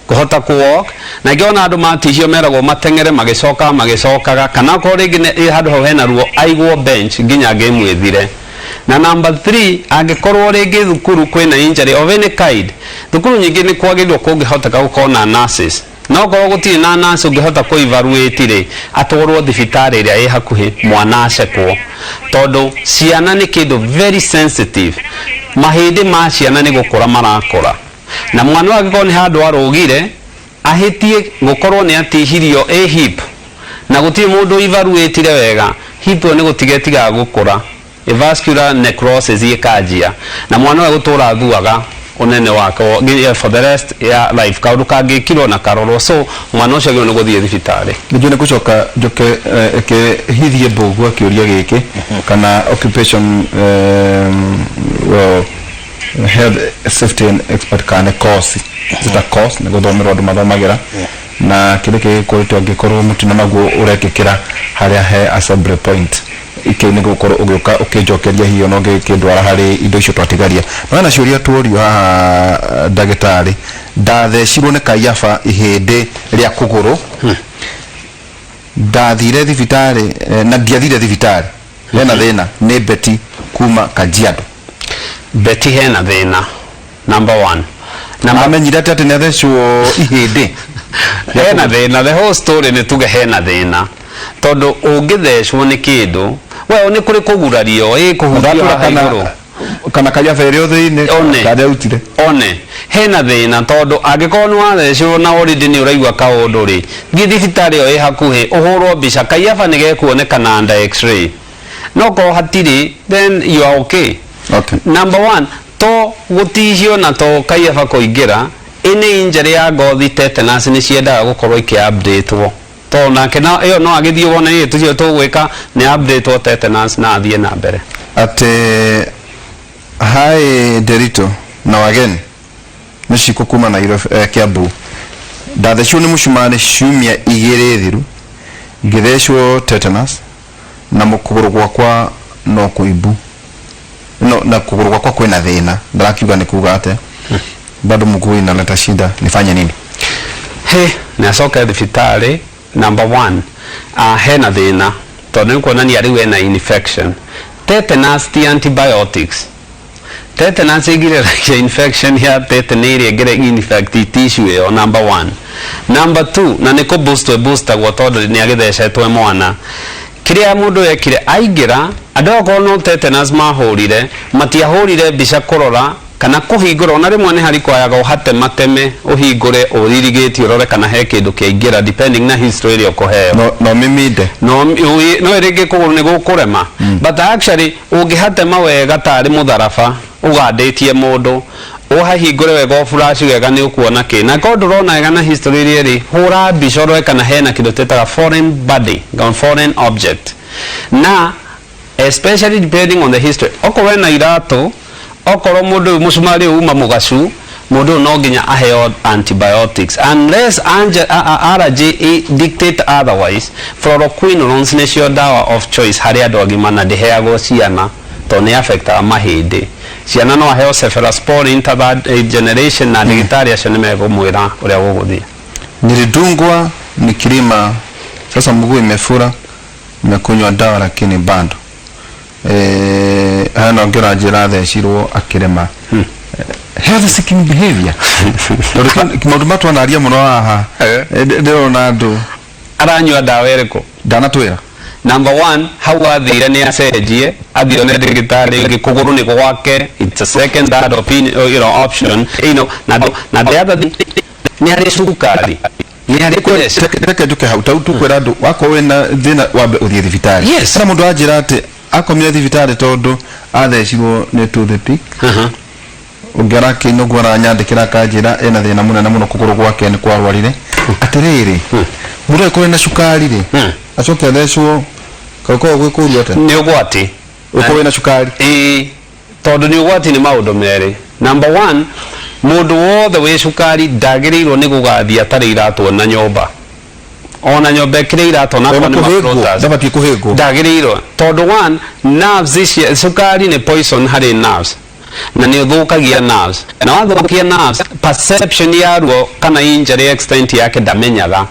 kuhota kuwalk na giona andu matihio meragwo matengere magicokaga kana ko ringi handu ho hena ruo aigwo bench nginya game ithire. Na number 3, agikorwo ringi thukuru kwina injury of any kind thukuru nyingi ni kwagirwo kungihoteka gukorwo na nurses no korwo gutiri na nurse ungihota ku evaluate ri atwarwo thibitari ria i hakuhi mwana acekwo tondu ciana ni kindu very sensitive mahindi ma ciana ni gukura marakura na mwana wake ni handu arugire ahitie gukorwo ni atihirio hip na gutiri mundu evaluate wega hip ni gutigetiga gukura vascular necrosis ikajia na mwana wa gutura thuaga unene wake for the rest ya life kaundu kangi kilo na karoro so mwana ucio agirwo ni guthie thibitari nijue ni gucoka njoke hithie mbugua kiuria giki kana occupation health safety and expert kana course zita course ni guthomerwo andu mathomagira na kile kikorwo angikorwo mutino naguo urekikira haria he assembly point ike ni gukorwo ugioka ukijokeria hiyo no ngikindwara hari indo icio twatigaria no na ciuria tuorio haha ndagitari ndathecirwo ni kaiafa ihindi ria kuguru ndathire thibitari na ndiathire thibitari hena thina ni Betty kuma Kajiado. Betty hena thina number 1 namba menyire ati ni thecwo ihindi hena thina the whole story ni tuge hena thina tondu ungithecwo ni kindu we ni kuri kugurario kuhuria kana kaiafa iri othe-ini kada utire one hena thina tondu angikorwo ni wathecwo na already ni uraigua kaundu ri thi thibitari yo i hakuhi uhurwo mbica kaiafa ni gekuonekana under x-ray no ko hatiri then you are okay. Number 1, to gutihio na to kaiafa kuingira ini injury ya ngothi tetanus ni ciendaga gukorwo iki update wo to na kena iyo no agithio wona ni tucio tugwika ni update wo tetanus na athie na mbere ate hai Derito na wageni nishiko kuma na iro Kiambu ndathecwo ni mucumani ciumia igiri thiru ngithecwo tetanus na mukuguru gwakwa no kuibu no na kuguru gwakwa kwina thina ndarakiuga ni kuga ate bado mguu inaleta shida nifanye nini na soka thibitari. Number 1, hena thina tondu nikuona ni ari wena infection tetanus ti antibiotics tetanus igiriragia infection ya tetanus igire infect tissue yo. Number 1. Number 2, na niko booster gwa tondu ni agithecetwe mwana kiria mundu yekire aingira adoko no tetanus mahurire matiahurire mbica kurora kana kuhingura ona rimwe ni hari kwayaga uhate mateme uhingure uririgiti urore kana he kindu kiingira depending na history iri okuheo no mimide no ringi kuguru ni gukurema but actually ungihate mawega tari mutharaba uganditie mundu uhahingure wega flash wega ni ukuona kina ko ndurona wega na history iri hura mbica urore kana hena kindu tetaga foreign body foreign object na especially depending on the history okorwo na irato okorwo mundu musumari uma mugacu mundu no nginya aheo antibiotics unless RJ dictate otherwise. Fluoroquinolones ni cio dawa of choice hari andu agima na ndiheagwo ciana to ni affect mahindi ciana no aheo cephalosporin ta third generation na ndagitari acio ni megumwira uria guguthie nilidungwa nikilima sasa mguu imefura nimekunywa dawa lakini bado hana ngera njira thecirwo akirema health seeking behavior kimaundu matu anaria muno haha ndirona andu aranywa dawa iriko ndanatwira number 1 hau athire ni acenjie athire ne ndagitari kuguru ni gwake. It's a second that opinion, option, na the other thing ni ari cukari ni ari kwese reke duke hau tau tukwera ndu wako wena thina wambe uthie thibitari. Yes. Kana mundu ajira ati akomire thibitari tondu athecirwo ni toothpick ungera kinogwa na nyandikira kanjira ena thina munene muno kuguru gwake ni kwarwarire atiriri mundu ko na cukari ri acoke thecwo kako gwikuru ate ni ugwati uko wena cukari tondu ni ugwati ni maundu meri. Number 1 mundu wothe wi cukari ndagiriirwo ni gugathia atari iratwo na nyomba ona nyomba ikire iratwo na kwa ndabati kuhego ndagiriirwo tondu 1 nerves ici cukari ni poison hari nerves na ni uthukagia nerves na wathukia nerves perception ya ruo kana injury extent yake ndamenyaga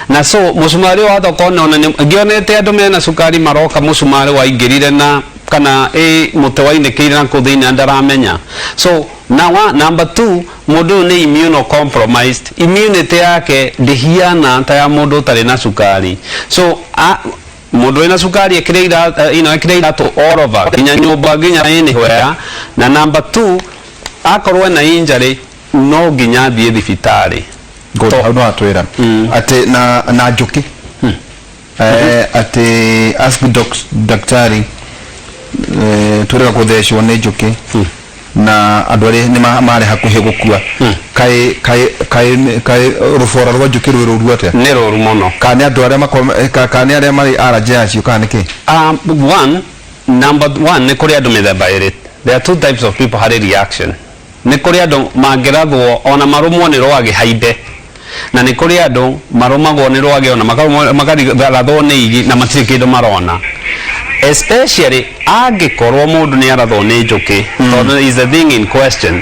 na so musumari wa thoko ona ngionete andu mena cukari maroka musumari wa ingirire na kana mute wa inekire na kuthina ndaramenya. So now number 2 mundu ni immunocompromised, immunity yake ndihiana ta ya mundu tari na cukari. So mundu ina cukari ekirira to all over kinya nyumba ginya anywhere. Na number 2 akorwo na injury no ginya thie thibitari no atwira ati na njuki ati ask daktari turega kuthecwo ni njuki na andu ari ni mari hakuhe gukua kai rufora rwa njuki ruru ate ni ruru muno kana andu ari kana ari mari allergy acio kana ki number 1 ni kuri andu mithemba iri. There are 2 types of people hari reaction. Ni kuri andu mangirathwo ona marumwo ni rwage haide na ni kuri andu marumagwo ni rwage ona makarathwo ni igi na matiri kindu marona, especially angikorwo mundu ni arathwo ni njuki tondu is the thing in question.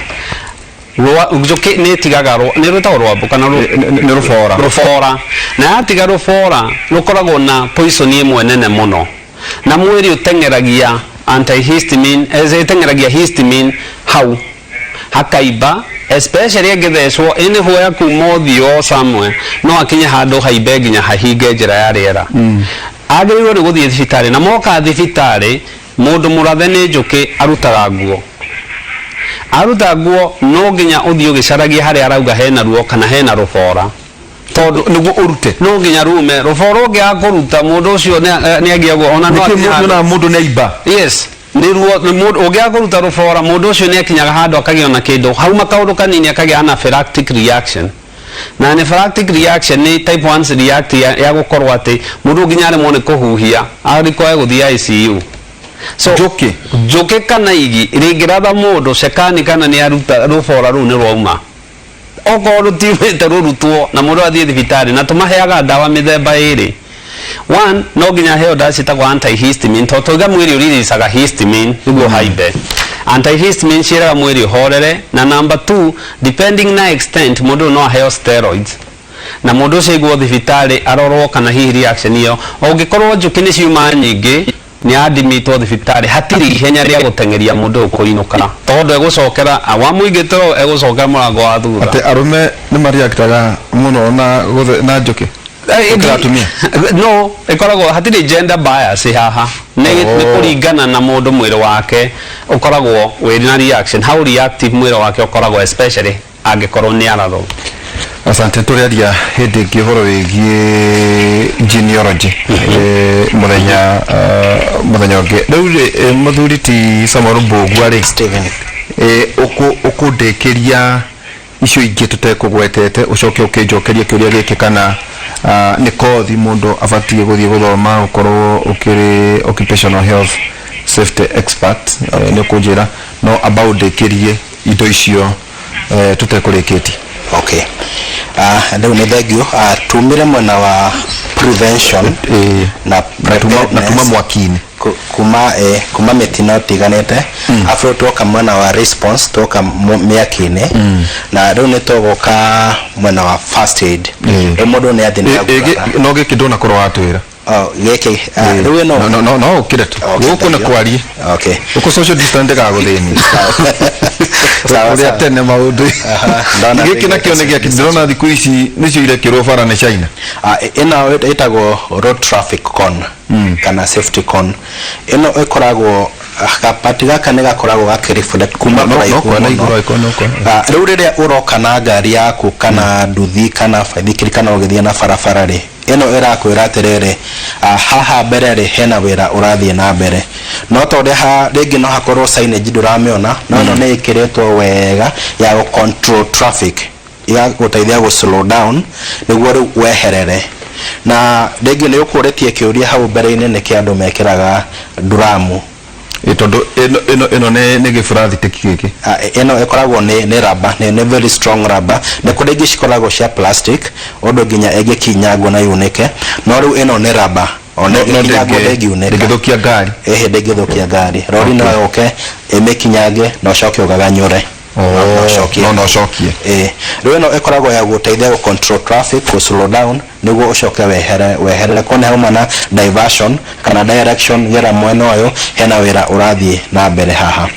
Njuki ni tigaga ni rutagwo rwambu kana ni rufora na atiga rufora rukoragwo na poison imwe nene muno na mwiri utengeragia antihistamine ezitengeragia histamine hau hakaiba, especially agithecwo anywhere kuma uthio somewhere no akinye handu haibe nginya hahinge njira ya riera. Agiriirwo ni guthie thibitari na moka thibitari mundu murathe ni njuki arutaga nguo no nginya uthio gicaragia hari arauga hena ruo kana hena rufora tondu niguo urute no nginya rume rufora ungi akuruta mundu ucio ni agiagwo ona no mundu neiba. Yes, ni ruo mundu ungi akuruta rufora mundu ucio ni akinyaga handu akagia na kindu hau makaundu kanini akagia anaphylactic reaction. Na anaphylactic reaction ni type 1 react ya gukorwo ati mundu nginya ari mone kuhuhia ari kwa guthia ICU. So njuki kana igi ringiratha mundu cekani kana ni aruta rufora ru ni rwauma oko rutimite rurutwo na mundu athie thibitari na tumaheaga ndawa mithemba iri. 1 no nginya heo ndawa citagwo antihistamine totoga mwiri uriricaga histamine niguo haibe. Antihistamine ciraga mwiri uhorere. Na number 2 depending na extent mundu no aheo steroids na mundu ucio igwo thibitari arorwo kana hihi reaction iyo ungikorwo njuki ni ciuma nyingi ni admitwo thibitari hatiri ihenya ria gutengeria mundu kuinuka tondu egucokera awamuigitwo egucokera murango wa thutha. Ati arume ni mariakitaga muno na njuki no ikoragwo hatiri gender bias haha ni kuringana na mundu mwiri wake ukoragwo wi na reaction how reactive mwiri wake ukoragwo especially angikorwo ni aratho. Asante turiaria hindi ingi horo wigie genealogy muthenya ungi riu muthuri ti Samuel Mbugua ri Steven ukundikiria icio ingi tutekugwetete ucoke ukinjokeria kiuria giki kana ni kothi mundu abatie guthie guthoma ukorwo ukiri occupational health safety expert ni kunjira no about ndikirie indo icio tutekurikitie. Okay. Ndio ni thegio tumire mwena wa prevention na tuma mwakini kuma mitino tiganete afro toka mwena wa response toka miakini na ndio ni togoka mwena wa first aid mundu ni athina no giki ndona korwa atwira giki riu no kiretu guku na kwari okay uko social distance ga guthini Sawa, Uria tene maundu giki na kio ngia kidrona thiku ici nicio irekirwo bara ni China. Ino itagwo road traffic cone kana safety cone. Ino ikoragwo kapati gaka ni gakoragwo gakireflect kuma riu riria uroka na ngari yaku kana nduthi kana baithikiri kana ugithia na barabara ri ino irakwira atiriri haha mbere ri hena wira urathie na mbere no tondu ha ringi no hakorwo signage nduramiona no no ni ikiretwo wega ya go control traffic ya guteithia go slow down niguo riu weherere na ringi ni ukuretie kiuria hau mbere-ini ni kiandu mekiraga duramu itondo ino ne gifurathi tekiki ino ikoragwo ni rubber ni very strong rubber ne kuregi cikoragwo cia plastic ondo ginya egikinyagwo na yunike no riu ino ni rubber one ginyagwo ndegiuneka ndegithukia ngari ndegithukia ngari rori no yoke emekinyage no coke ugaganyure no cokie riu no ikoragwo ya guteithia go control traffic go slow down niguo ucoke weherere kone hauma na diversion kana direction gera mwena uyu hena wira urathie na mbere haha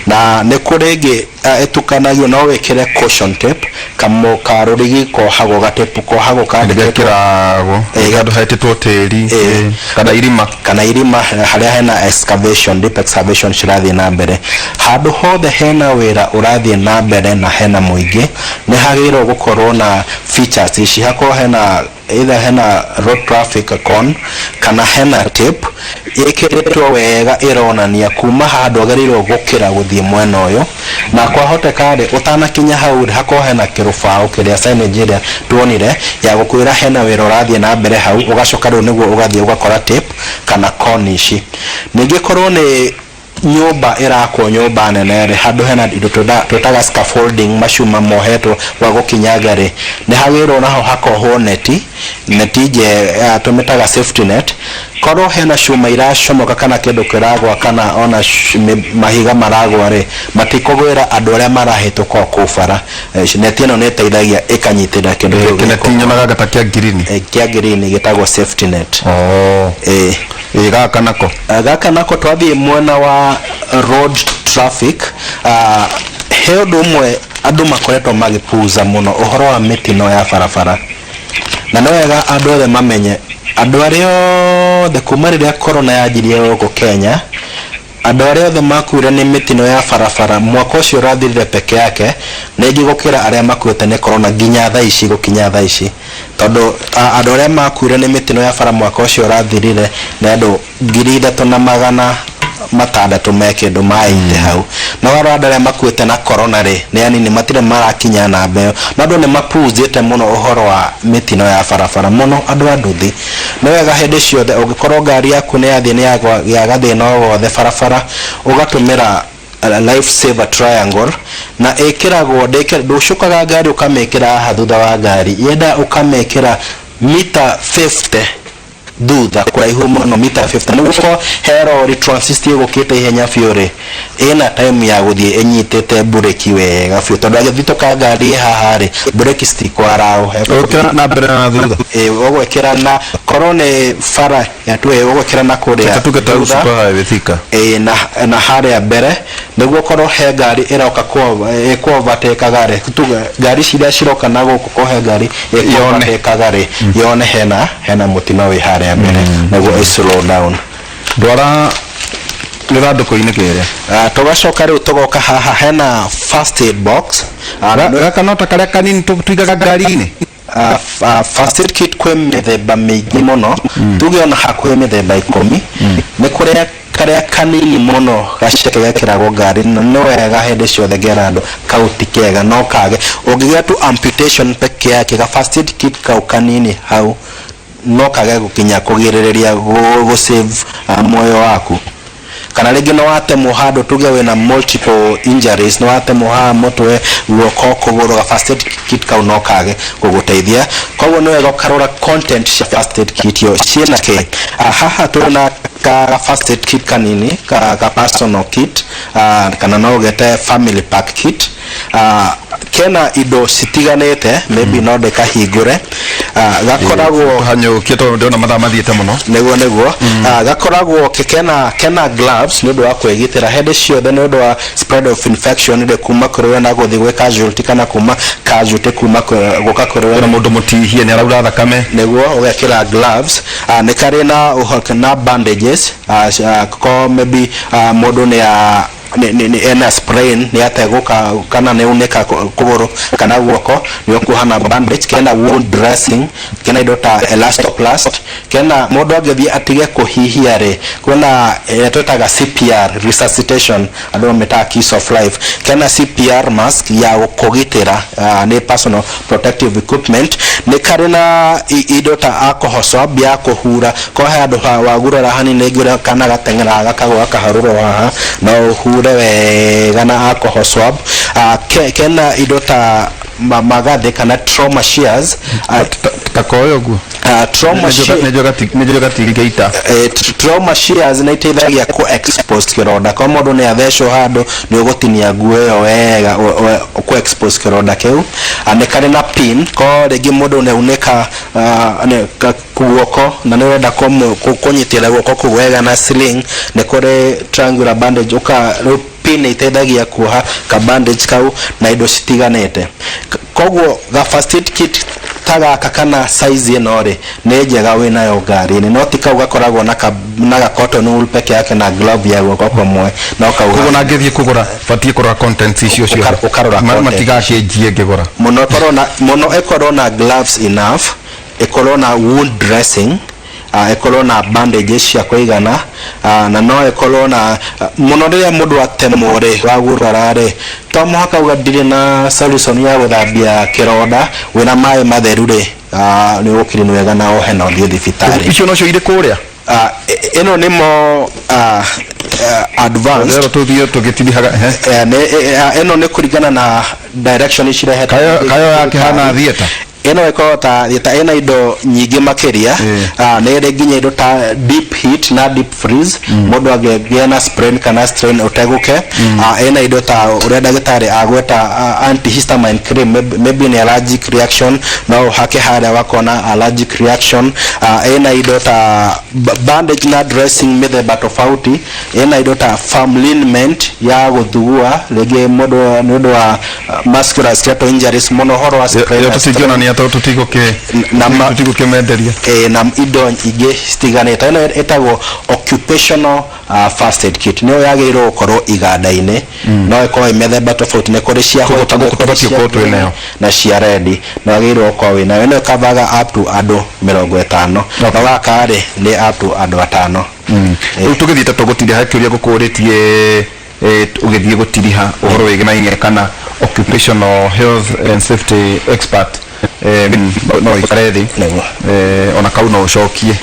na ni kurigi etukanagio no wekire caution tape kamo karurigi ko hago gatepu ko hago kandikirago gado haititwo tiri kana irima haria hena excavation deep excavation shirathie na mbere handu hothe hena wira urathie na mbere na hena muingi ni hagirwo gukorwo na features ici hako hena either hena road traffic cone kana hena tape ikiretwo wega ironania kuma handu agerirwo gukira guthie mwena uyu na kwa hoteka ri utanakinya hau hako hena kirufao kiria signage ria tuonire ya gukwira hena wira urathie na mbere hau ugacoka riu niguo ugathie ugakora tape kana cone ici ningikorwo ni nyumba irakwo nyumba nene ri handu hena indo tutaga scaffolding mashuma mohetwo wa gukinyaga ri ni hagirwo naho hakohwo neti je tumetaga safety net korwo hena shuma iracomoka kana kindu kiragwa kana ona mahiga maragwa ri matikogwira andu aria marahitũka kubara neti ino ni teithagia ikanyitira kindu neti nyonaga gata kia green gitagwo safety net gaka nako twathie mwena wa road traffic he undu umwe andu makoretwo magipuza muno uhoro wa mitino ya barabara na no wega andu othe mamenye andu aria othe kuma riria corona yanjirie guku Kenya andu aria othe makuire ni mitino ya barabara mwaka ucio urathirire peke yake ningi gukira aria makuite ni corona ginya thaa ici gukinya thaa ici tondu andu aria makuire ni mitino ya bara mwaka ucio urathirire na andu 3,600 mekindu maite hau na waro andu aria makuite na corona ri ni anini matire marakinya na mbeo na andu ni mapuzite muno uhoro wa mitino ya barabara muno andu anduthi ni wega hindi ciothe ungikorwo ngari yaku ni yathie ni ya gathina wothe barabara ugatumira life saver triangle na ikiragwo nducukaga ngari ukamekira ha thutha wa ngari yenda ukamekira mita 50 thutha kuraihu muno mita 50 niguo hero ri transistor gukite ihenya fiore ina time ya guthie enyitete bureki wega fio tondu agithitoka ngari haha ri bureki stick warao ukira na mbere na thutha ugwekira na korone fara ya tuwe ugwekira na kuria tutugeta super highway thika na haria mbere niguo korwo he ngari iroka ko overtake gari tuga ngari ciria ciroka na guku ko he ngari overtake gari yone hena mutino wi haria mbere niguo slow down dwara niraduko-ini kiria tugacoka riu tugoka haha hena first aid box gaka no ta karia kanini tuigaga ngari-ini first aid kit kwe mithemba mingi muno tuge ona hakuhe mithemba 10 ni kuria karia kanini muno gaceke gekiragwo ngari no wega hindi ciothe ngera andu kauti kega no kage ungigia tu amputation peke yake ga first aid kit kau kanini hau no kage gukinya kugiriria go save moyo waku kana ringi no watemwo handu tuge wina multiple injuries no watemwo ha mutwe guoko kuguru ga first aid kit kau no kage guguteithia koguo no wega karora content cia first aid kit yo ciena ke haha tuna ka first aid kit kanini ka personal kit kana no gete family pack kit kena indo citiganete maybe no ndekahingure gakoragwo hanyukie to ndona mathaa mathiete muno neguo gakoragwo kena gloves nĩ ũndũ wa kwĩgitĩra hĩndĩ ciothe nĩ ũndũ wa spread of infection nĩ kuma kũrĩ na gũthiĩ gwĩ casualty kana kuma casualty kuma gũka kũrĩ na mũndũ mũtihie nĩ araura thakame neguo ũgekĩra gloves nĩ karĩ na bandages ko maybe mũndũ nĩ ena sprain nĩ ategũka kana nĩ unĩka kũgũrũ kana guoko nĩ ũkuhana bandage kena wound dressing kena indo ta elastoplast kena mũndũ angĩthiĩ atige kũhihia rĩ kwĩna twĩtaga CPR resuscitation andũ metaga keys of life kena CPR mask ya kũgitĩra nĩ personal protective equipment nĩ karĩ na indo ta alcohol swab ya kũhura ko handũ wagurara hanini ngĩra kana gateng'era gakagwa kaharũro haha no hure wega na alcohol swab kena indo ta magathĩ kana trauma shears takoyo guo trauma shears nĩ iteithagia ku expose kĩronda kwa mũndũ nĩ athecwo handũ nĩ ũgũtinia nguo ĩyo wega ku expose kĩronda kĩu nĩ karĩ na pin ko rĩngĩ mũndũ nĩ unĩka guoko na nĩ ũrenda kũnyitĩra guoko kũu wega na sling nĩ kũrĩ triangular bandage pin iteithagia kuoha ka bandage kau na indo citiganĩte koguo ga first aid kit tagaka kana size ĩno rĩ nĩ njega wĩnayo ngari-inĩ no ti kau gakoragwo na cotton wool peke yake na glove ya guoko kũmwe no kau koguo na ngĩthiĩ kũgũra batie kũrora contents icio ũkarora matigakĩnjie ngĩgũra mũno ĩkorwo na gloves enough ĩkorwo na wound dressing ĩkorwo na bandages cia kũigana na no ĩkorwo na mũno rĩrĩa mũndũ atemwo rĩ wagurara rĩ to mũhaka ũgathire na solution ya gũthambia kĩronda wĩna maĩ matheru rĩ nĩ ũkĩrĩ wega na ohe na ũthiĩ thibitarĩ icio nocio irĩ kũrĩa ĩno nĩ mo advanced tũthiĩ tũgĩtirihaga ĩno nĩ kũringana na direction cirehetwo kayo yake hana thieta eno iko ta ena indo nyingĩ makĩria nĩ rĩ nginya indo ta deep heat na deep freeze mũndũ angĩgĩa na sprain kana strain ũtegũke ena indo ta ũrĩa ndagĩtarĩ agweta antihistamine cream maybe nĩ allergic reaction no hake harĩa wakona allergic reaction ena indo ta bandage na dressing mĩthemba tofauti ena indo ta firm liniment ya gũthugua rĩngĩ mũndũ nĩ ũndũ wa musculoskeletal injuries mũno horo wa sprain tutigũkĩmenderia na indo ingĩ citiganĩte ĩno ĩtagwo occupational first aid kit nĩ yagĩrĩirwo gũkorwo iganda-inĩ no ĩkorwo mĩthemba tofauti nĩ kũrĩ cia na cia ready no yagĩrĩirwo gũkorwo wĩnayo ĩno ĩkavaga up to andũ 50 no gaka-rĩ nĩ up to andũ 5 rĩu tũgĩthiĩte tũgũtiriha kĩũria gũkũrĩtie ũgĩthiĩ gũtiriha ũhoro wĩgĩnaine kana occupational health and safety expert no ikarethi ona kau no ucokie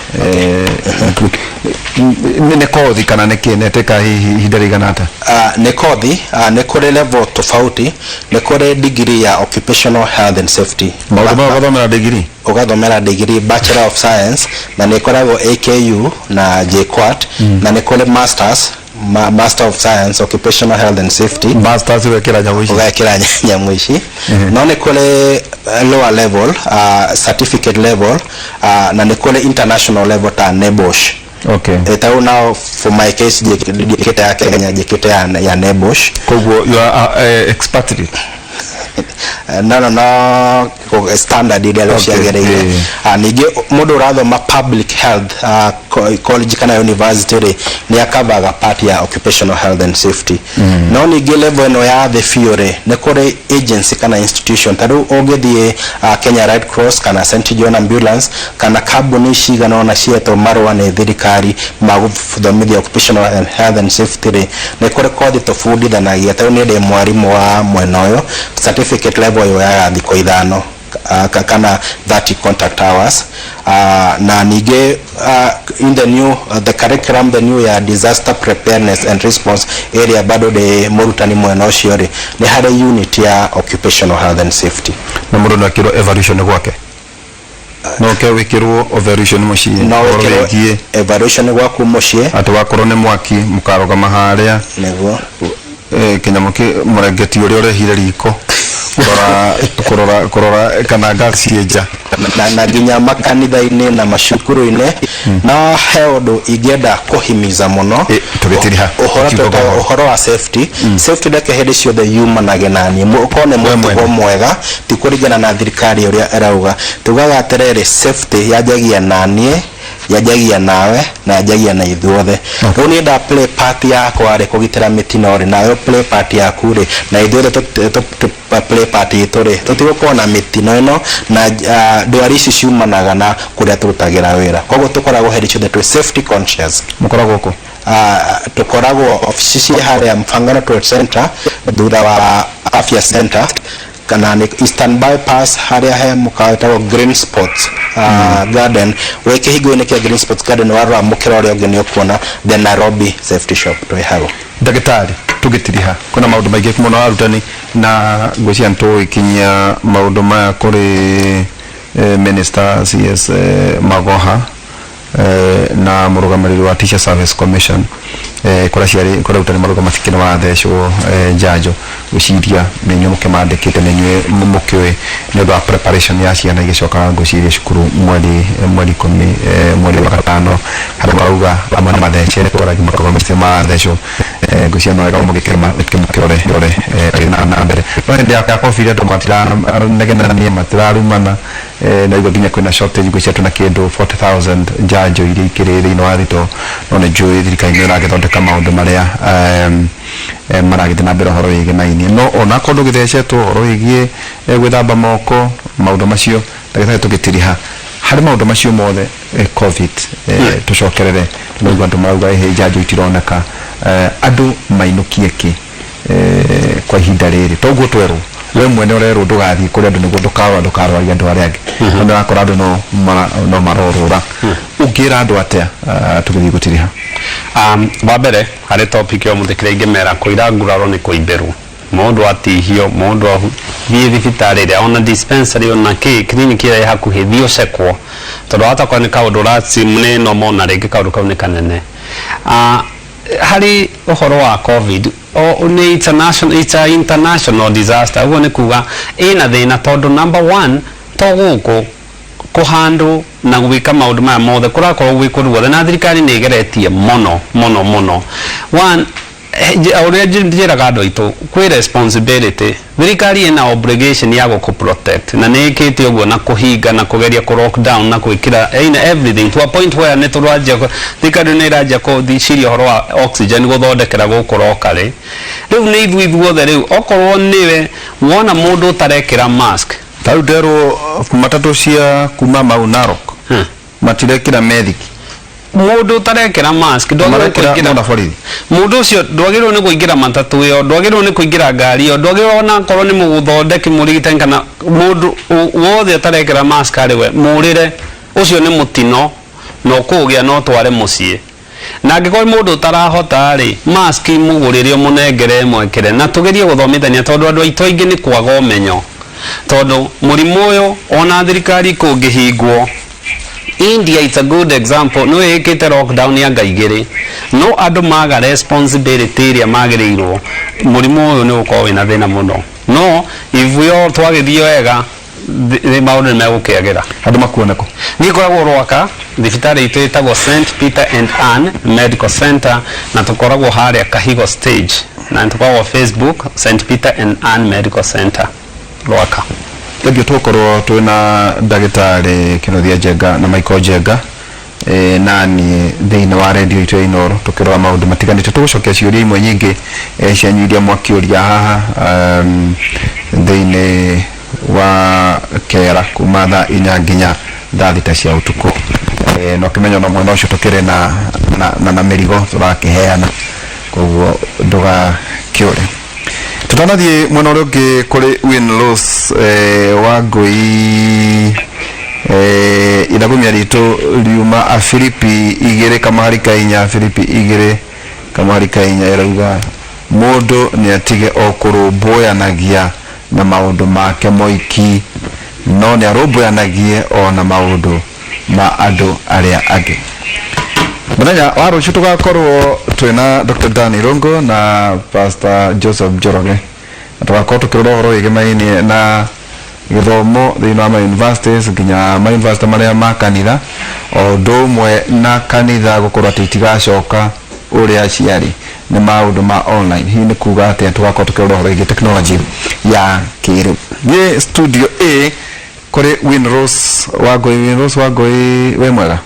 nĩ kothi kana nĩ kĩneteka ihinda rĩigana atĩa nĩ kothi nĩ kũrĩ level tofauti nĩ kũrĩ degree ya occupational health and safety ũgathomera degree ugathomera degree bachelor of science na nĩ koragwo AKU na JKUAT na nĩ kũrĩ masters Master of Science Occupational Health and Safety masters wekera nyamu ici no nĩ kũrĩ lower level certificate level na nĩ kũrĩ international level ta NEBOSH etau now for my case jikite ya Kenya jikite ya NEBOSH koguo you are expatriate no standard ile ciagereire ningĩ mũndũ ũrathoma public health college kana university nĩ akavaga part ya occupational health and safety no ningĩ level ĩno ya the theory nĩ kũrĩ agency kana institution tondũ ũngĩthiĩ Kenya Red Cross kana St John Ambulance kana kambuni cigana ona cietwo marũa nĩ thirikari magũthomithia occupational health and safety nĩ kũrĩ kothi tofundithanagia tondũ nĩ ndĩ mwarimũ wa mwena ũyũ certificate level yo ya thikũ 5 kana 30 contact hours na ningĩ in the new the curriculum the new ya disaster preparedness and response area bado de mũrutani mwena ũcio rĩ nĩ harĩ unit ya occupational health and safety na mũndũ nĩ akĩrwo evaluation gwake no ke wikirwo evaluation mũciĩ no wikirwo evaluation gwaku mũciĩ atĩ wakorwo nĩ mwaki mũkarogama harĩa nĩguo kinyamũ mũrengeti ũrĩa ũrehire riko kurora kana gasi eja na nginya makanitha-inĩ na macukuru-inĩ no he ũndũ ingĩenda kũhimiza mũno ũhoro wa safety safety ndeke hĩndĩ ciothe yumanage na niĩ ũkorwo nĩ mũtugo mwega ti kũringana na thirikari ũrĩa ĩrauga tugaga atĩrĩrĩ safety yanjagia na niĩ yajagia nawe na yajagia na ithuothe rĩu nĩ nda play part yakwa rĩ kũgitĩra mĩtino rĩ nayo play part yaku rĩ na ithuothe play part itũ rĩ tũtigũkorwo na mĩtino ĩno na ndwari ici ciumanaga na kũrĩa tũrutagĩra wĩra koguo tũkoragwo hĩndĩ ciothe twĩ safety conscious mũkoragwo kũ tukoragwo ofici cia harĩa Mfangano Trade Center thutha wa Afya Center kana ni Eastern Bypass harĩa he mũkawa Green Spots Garden weke higo-inĩ kia Green Spots Garden warora mũkĩra ũrĩa ũngĩ nĩ ũkuona the Nairobi Safety Shop twĩ hau ndagĩtarĩ tũgĩtiriha kuna maũndũ maingĩ mũno arutani na ngwĩciria nĩtũgĩkinyia maũndũ maya kũrĩ Minister CS Magoha na mũrũgamĩrĩri wa Teacher Service Commission kũrĩa rutani marũgama matikĩna wathecwo njanjo gũciria nĩnyuĩ mũkĩmandĩkĩte nĩnyuĩ mũkĩũĩ nĩ ũndũ wa preparation ya ciana igĩcoka gũciria cukuru mweri 10 mweri wa gatano harĩa marauga amwe nĩ mathece kũragi makorwo mathecwo ngwĩciria no wega mũgĩkĩrore na mbere no hĩndĩ ya COVID andũ matiranegena matirarumana na igua nginya kwĩna shortage ngwĩciria twĩna kĩndũ 40,000 njanjo iria ikĩrĩ thĩinĩ wa thito no nĩ njũĩ thirikari nĩ ĩragĩthondeka maũndũ marĩa maragĩthiĩ na mbere ũhoro wĩgiĩ mainie no ona kũndũ gĩthecetwo ũhoro wĩgiĩ gwĩthamba moko maũndũ macio ndagĩtarĩ tũgĩtiriha harĩ maũndũ macio mothe COVID tũcokerere nĩguo andũ marauga njanjo itironeka andũ mainũkie kĩ kwa ihinda rĩrĩ toguo twerwo we mwene ũrerwo ndũgathiĩ kũrĩ andũ nĩguo ndũkarwaria andũ arĩa angĩ no ndakora andũ no marorũra ũngĩra andũ atĩa tũgĩthiĩ gũtiriha wa mbere harĩ topic ya mũthikĩria ingĩmera kũira nguraro nĩ kũimbĩrwo mũndũ atihio mũndũ athiĩ thibitarĩ ĩrĩa ona dispensary ona clinic ĩrĩa hakuhĩ thiĩ ũcekwo tondũ hatakorwo nĩ kaũndũ ũracimu no mona rĩngĩ kaũndũ kau nĩ kanene hari ũhoro wa COVID it's a international disaster ũguo nĩ kuga ĩna thĩna tondũ number 1 to gũkũ kũhandũ na gwĩka maũndũ maya mothe kũrakorwo gwĩkũ guothe na thirikari nĩ ĩgeretie mũno one ũrĩa njĩraga andũ aitũ kwĩ responsibility thirikari ĩna obligation ya gũkũ protect na nĩ ĩkĩte ũguo na kũhinga na kũgeria kũ lock down na gwĩkĩra everything to a point where nĩ tũranjia thirikari nĩ ĩranjia kũthiciria ũhoro wa oxygen gũthondekera gũkũ local rĩu nĩ ithuothe rĩu okorwo nĩwe wona mũndũ ũtarekĩra mask tarĩu nderwo matatũ cia kuma mau Narok matirekĩra methiki mũndũ ũtarekĩra mask mũndũ ũcio ndwagĩrĩirwo nĩ kũingĩra matatũ ĩyo ndwagĩrĩirwo nĩ kũingĩra ngari ĩyo ndwagĩrĩirwo ona korwo nĩ mũgũthondeki mũrigitani kana mũndũ wothe ũtarekĩra mask arĩ we mũrĩre ũcio nĩ mũtino no kũgĩa no tware mũciĩ na angĩkorwo mũndũ ũtarahota rĩ mask mũgũrĩre mũnengere mwekere na tũgerie gũthomithania tondũ andũ aitũ aingĩ nĩ kwaga ũmenyo tondũ mũrimũ ũyũ ona thirikari kũngĩhingwo India it's a good example no ĩkĩte lockdown ya ngaigĩrĩ no andũ maga responsibility ĩrĩa magĩrĩirwo mũrimũ ũyũ nĩ ũkorwo wĩna thĩna mũno no if we all twagĩthiĩ wega maũndũ nĩ megũkĩagĩra andũ makuoneko niĩ koragwo Rwaka thibitarĩ itũ ĩtagwo St Peter and Anne Medical Center na tũkoragwo harĩa Kahigo stage na tũkoragwo Facebook St Peter and Anne Medical Center Rwaka Ndio tukorwo twina ndagĩtarĩ Kĩnũthia Njenga na Michael Njenga nani thĩinĩ wa radio itũ Inooro tukĩrora maũndũ matiganĩte tũgũcokia ciũria imwe nyingĩ cianyu iria mwakĩũria haha thĩinĩ wa kera kuma thaa 4 nginya thaa 6 cia ũtukũ no kĩmenyo no mwena ũcio tũkĩrĩ na mĩrigo tũrakĩheana koguo ndũgakĩũre tutanathiĩ mwena ũrĩa ũngĩ kũrĩ Win-Loss wa Ngũi ithagumia ritũ riuma a Filipi 2 Kamarika 4 Filipi 2 Kamarika 4 irauga mũndũ nĩ atige o kũrũmbũyanagia na maũndũ make moiki no nĩ arũmbũyanagie o na maũndũ ma andũ arĩa angĩ mũthenya wa rũciũ tũgakorwo twĩna Dr. Dan Irongo na Pastor Joseph Njoroge tugakorwo tukirora uhoro wigemaine na githomo thiini wa universities nginya university maria ma kanitha o ndumwe na kanitha gukorwo ati itigacoka uria ciari ni maundu ma online. Hii ni kuga ati tugakorwo tukirora uhoro wigi technology ya kiriu. Ye studio A kuri Winrose Wangui we mwega?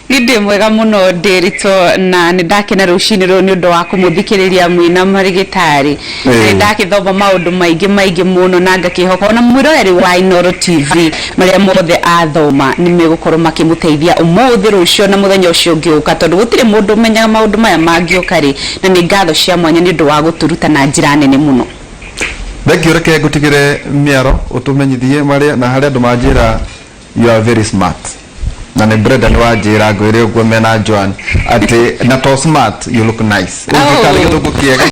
Ninde mwega muno ndirito na nindakena rucini ru ni undu wa kumuthikiriria mwina marigitari ndakithoma maundu maingi muno na ngakihoka na mwiroreri wa Inooro TV maria mothe athoma ni megukorwo makimuteithia umuthi rucio na muthenya ucio ngiuka tondu gutire mundu menyaga maundu maya mangiuka ri na ni ngatho cia mwanya ni undu wa guturuta na njira nene muno. Thengio reke ngutigire miaro utumenyithie maria na haria andu manjira you are very smart. Na ni Brenda ni wajira ngwire uguo mena Joan ati na to smart you look nice.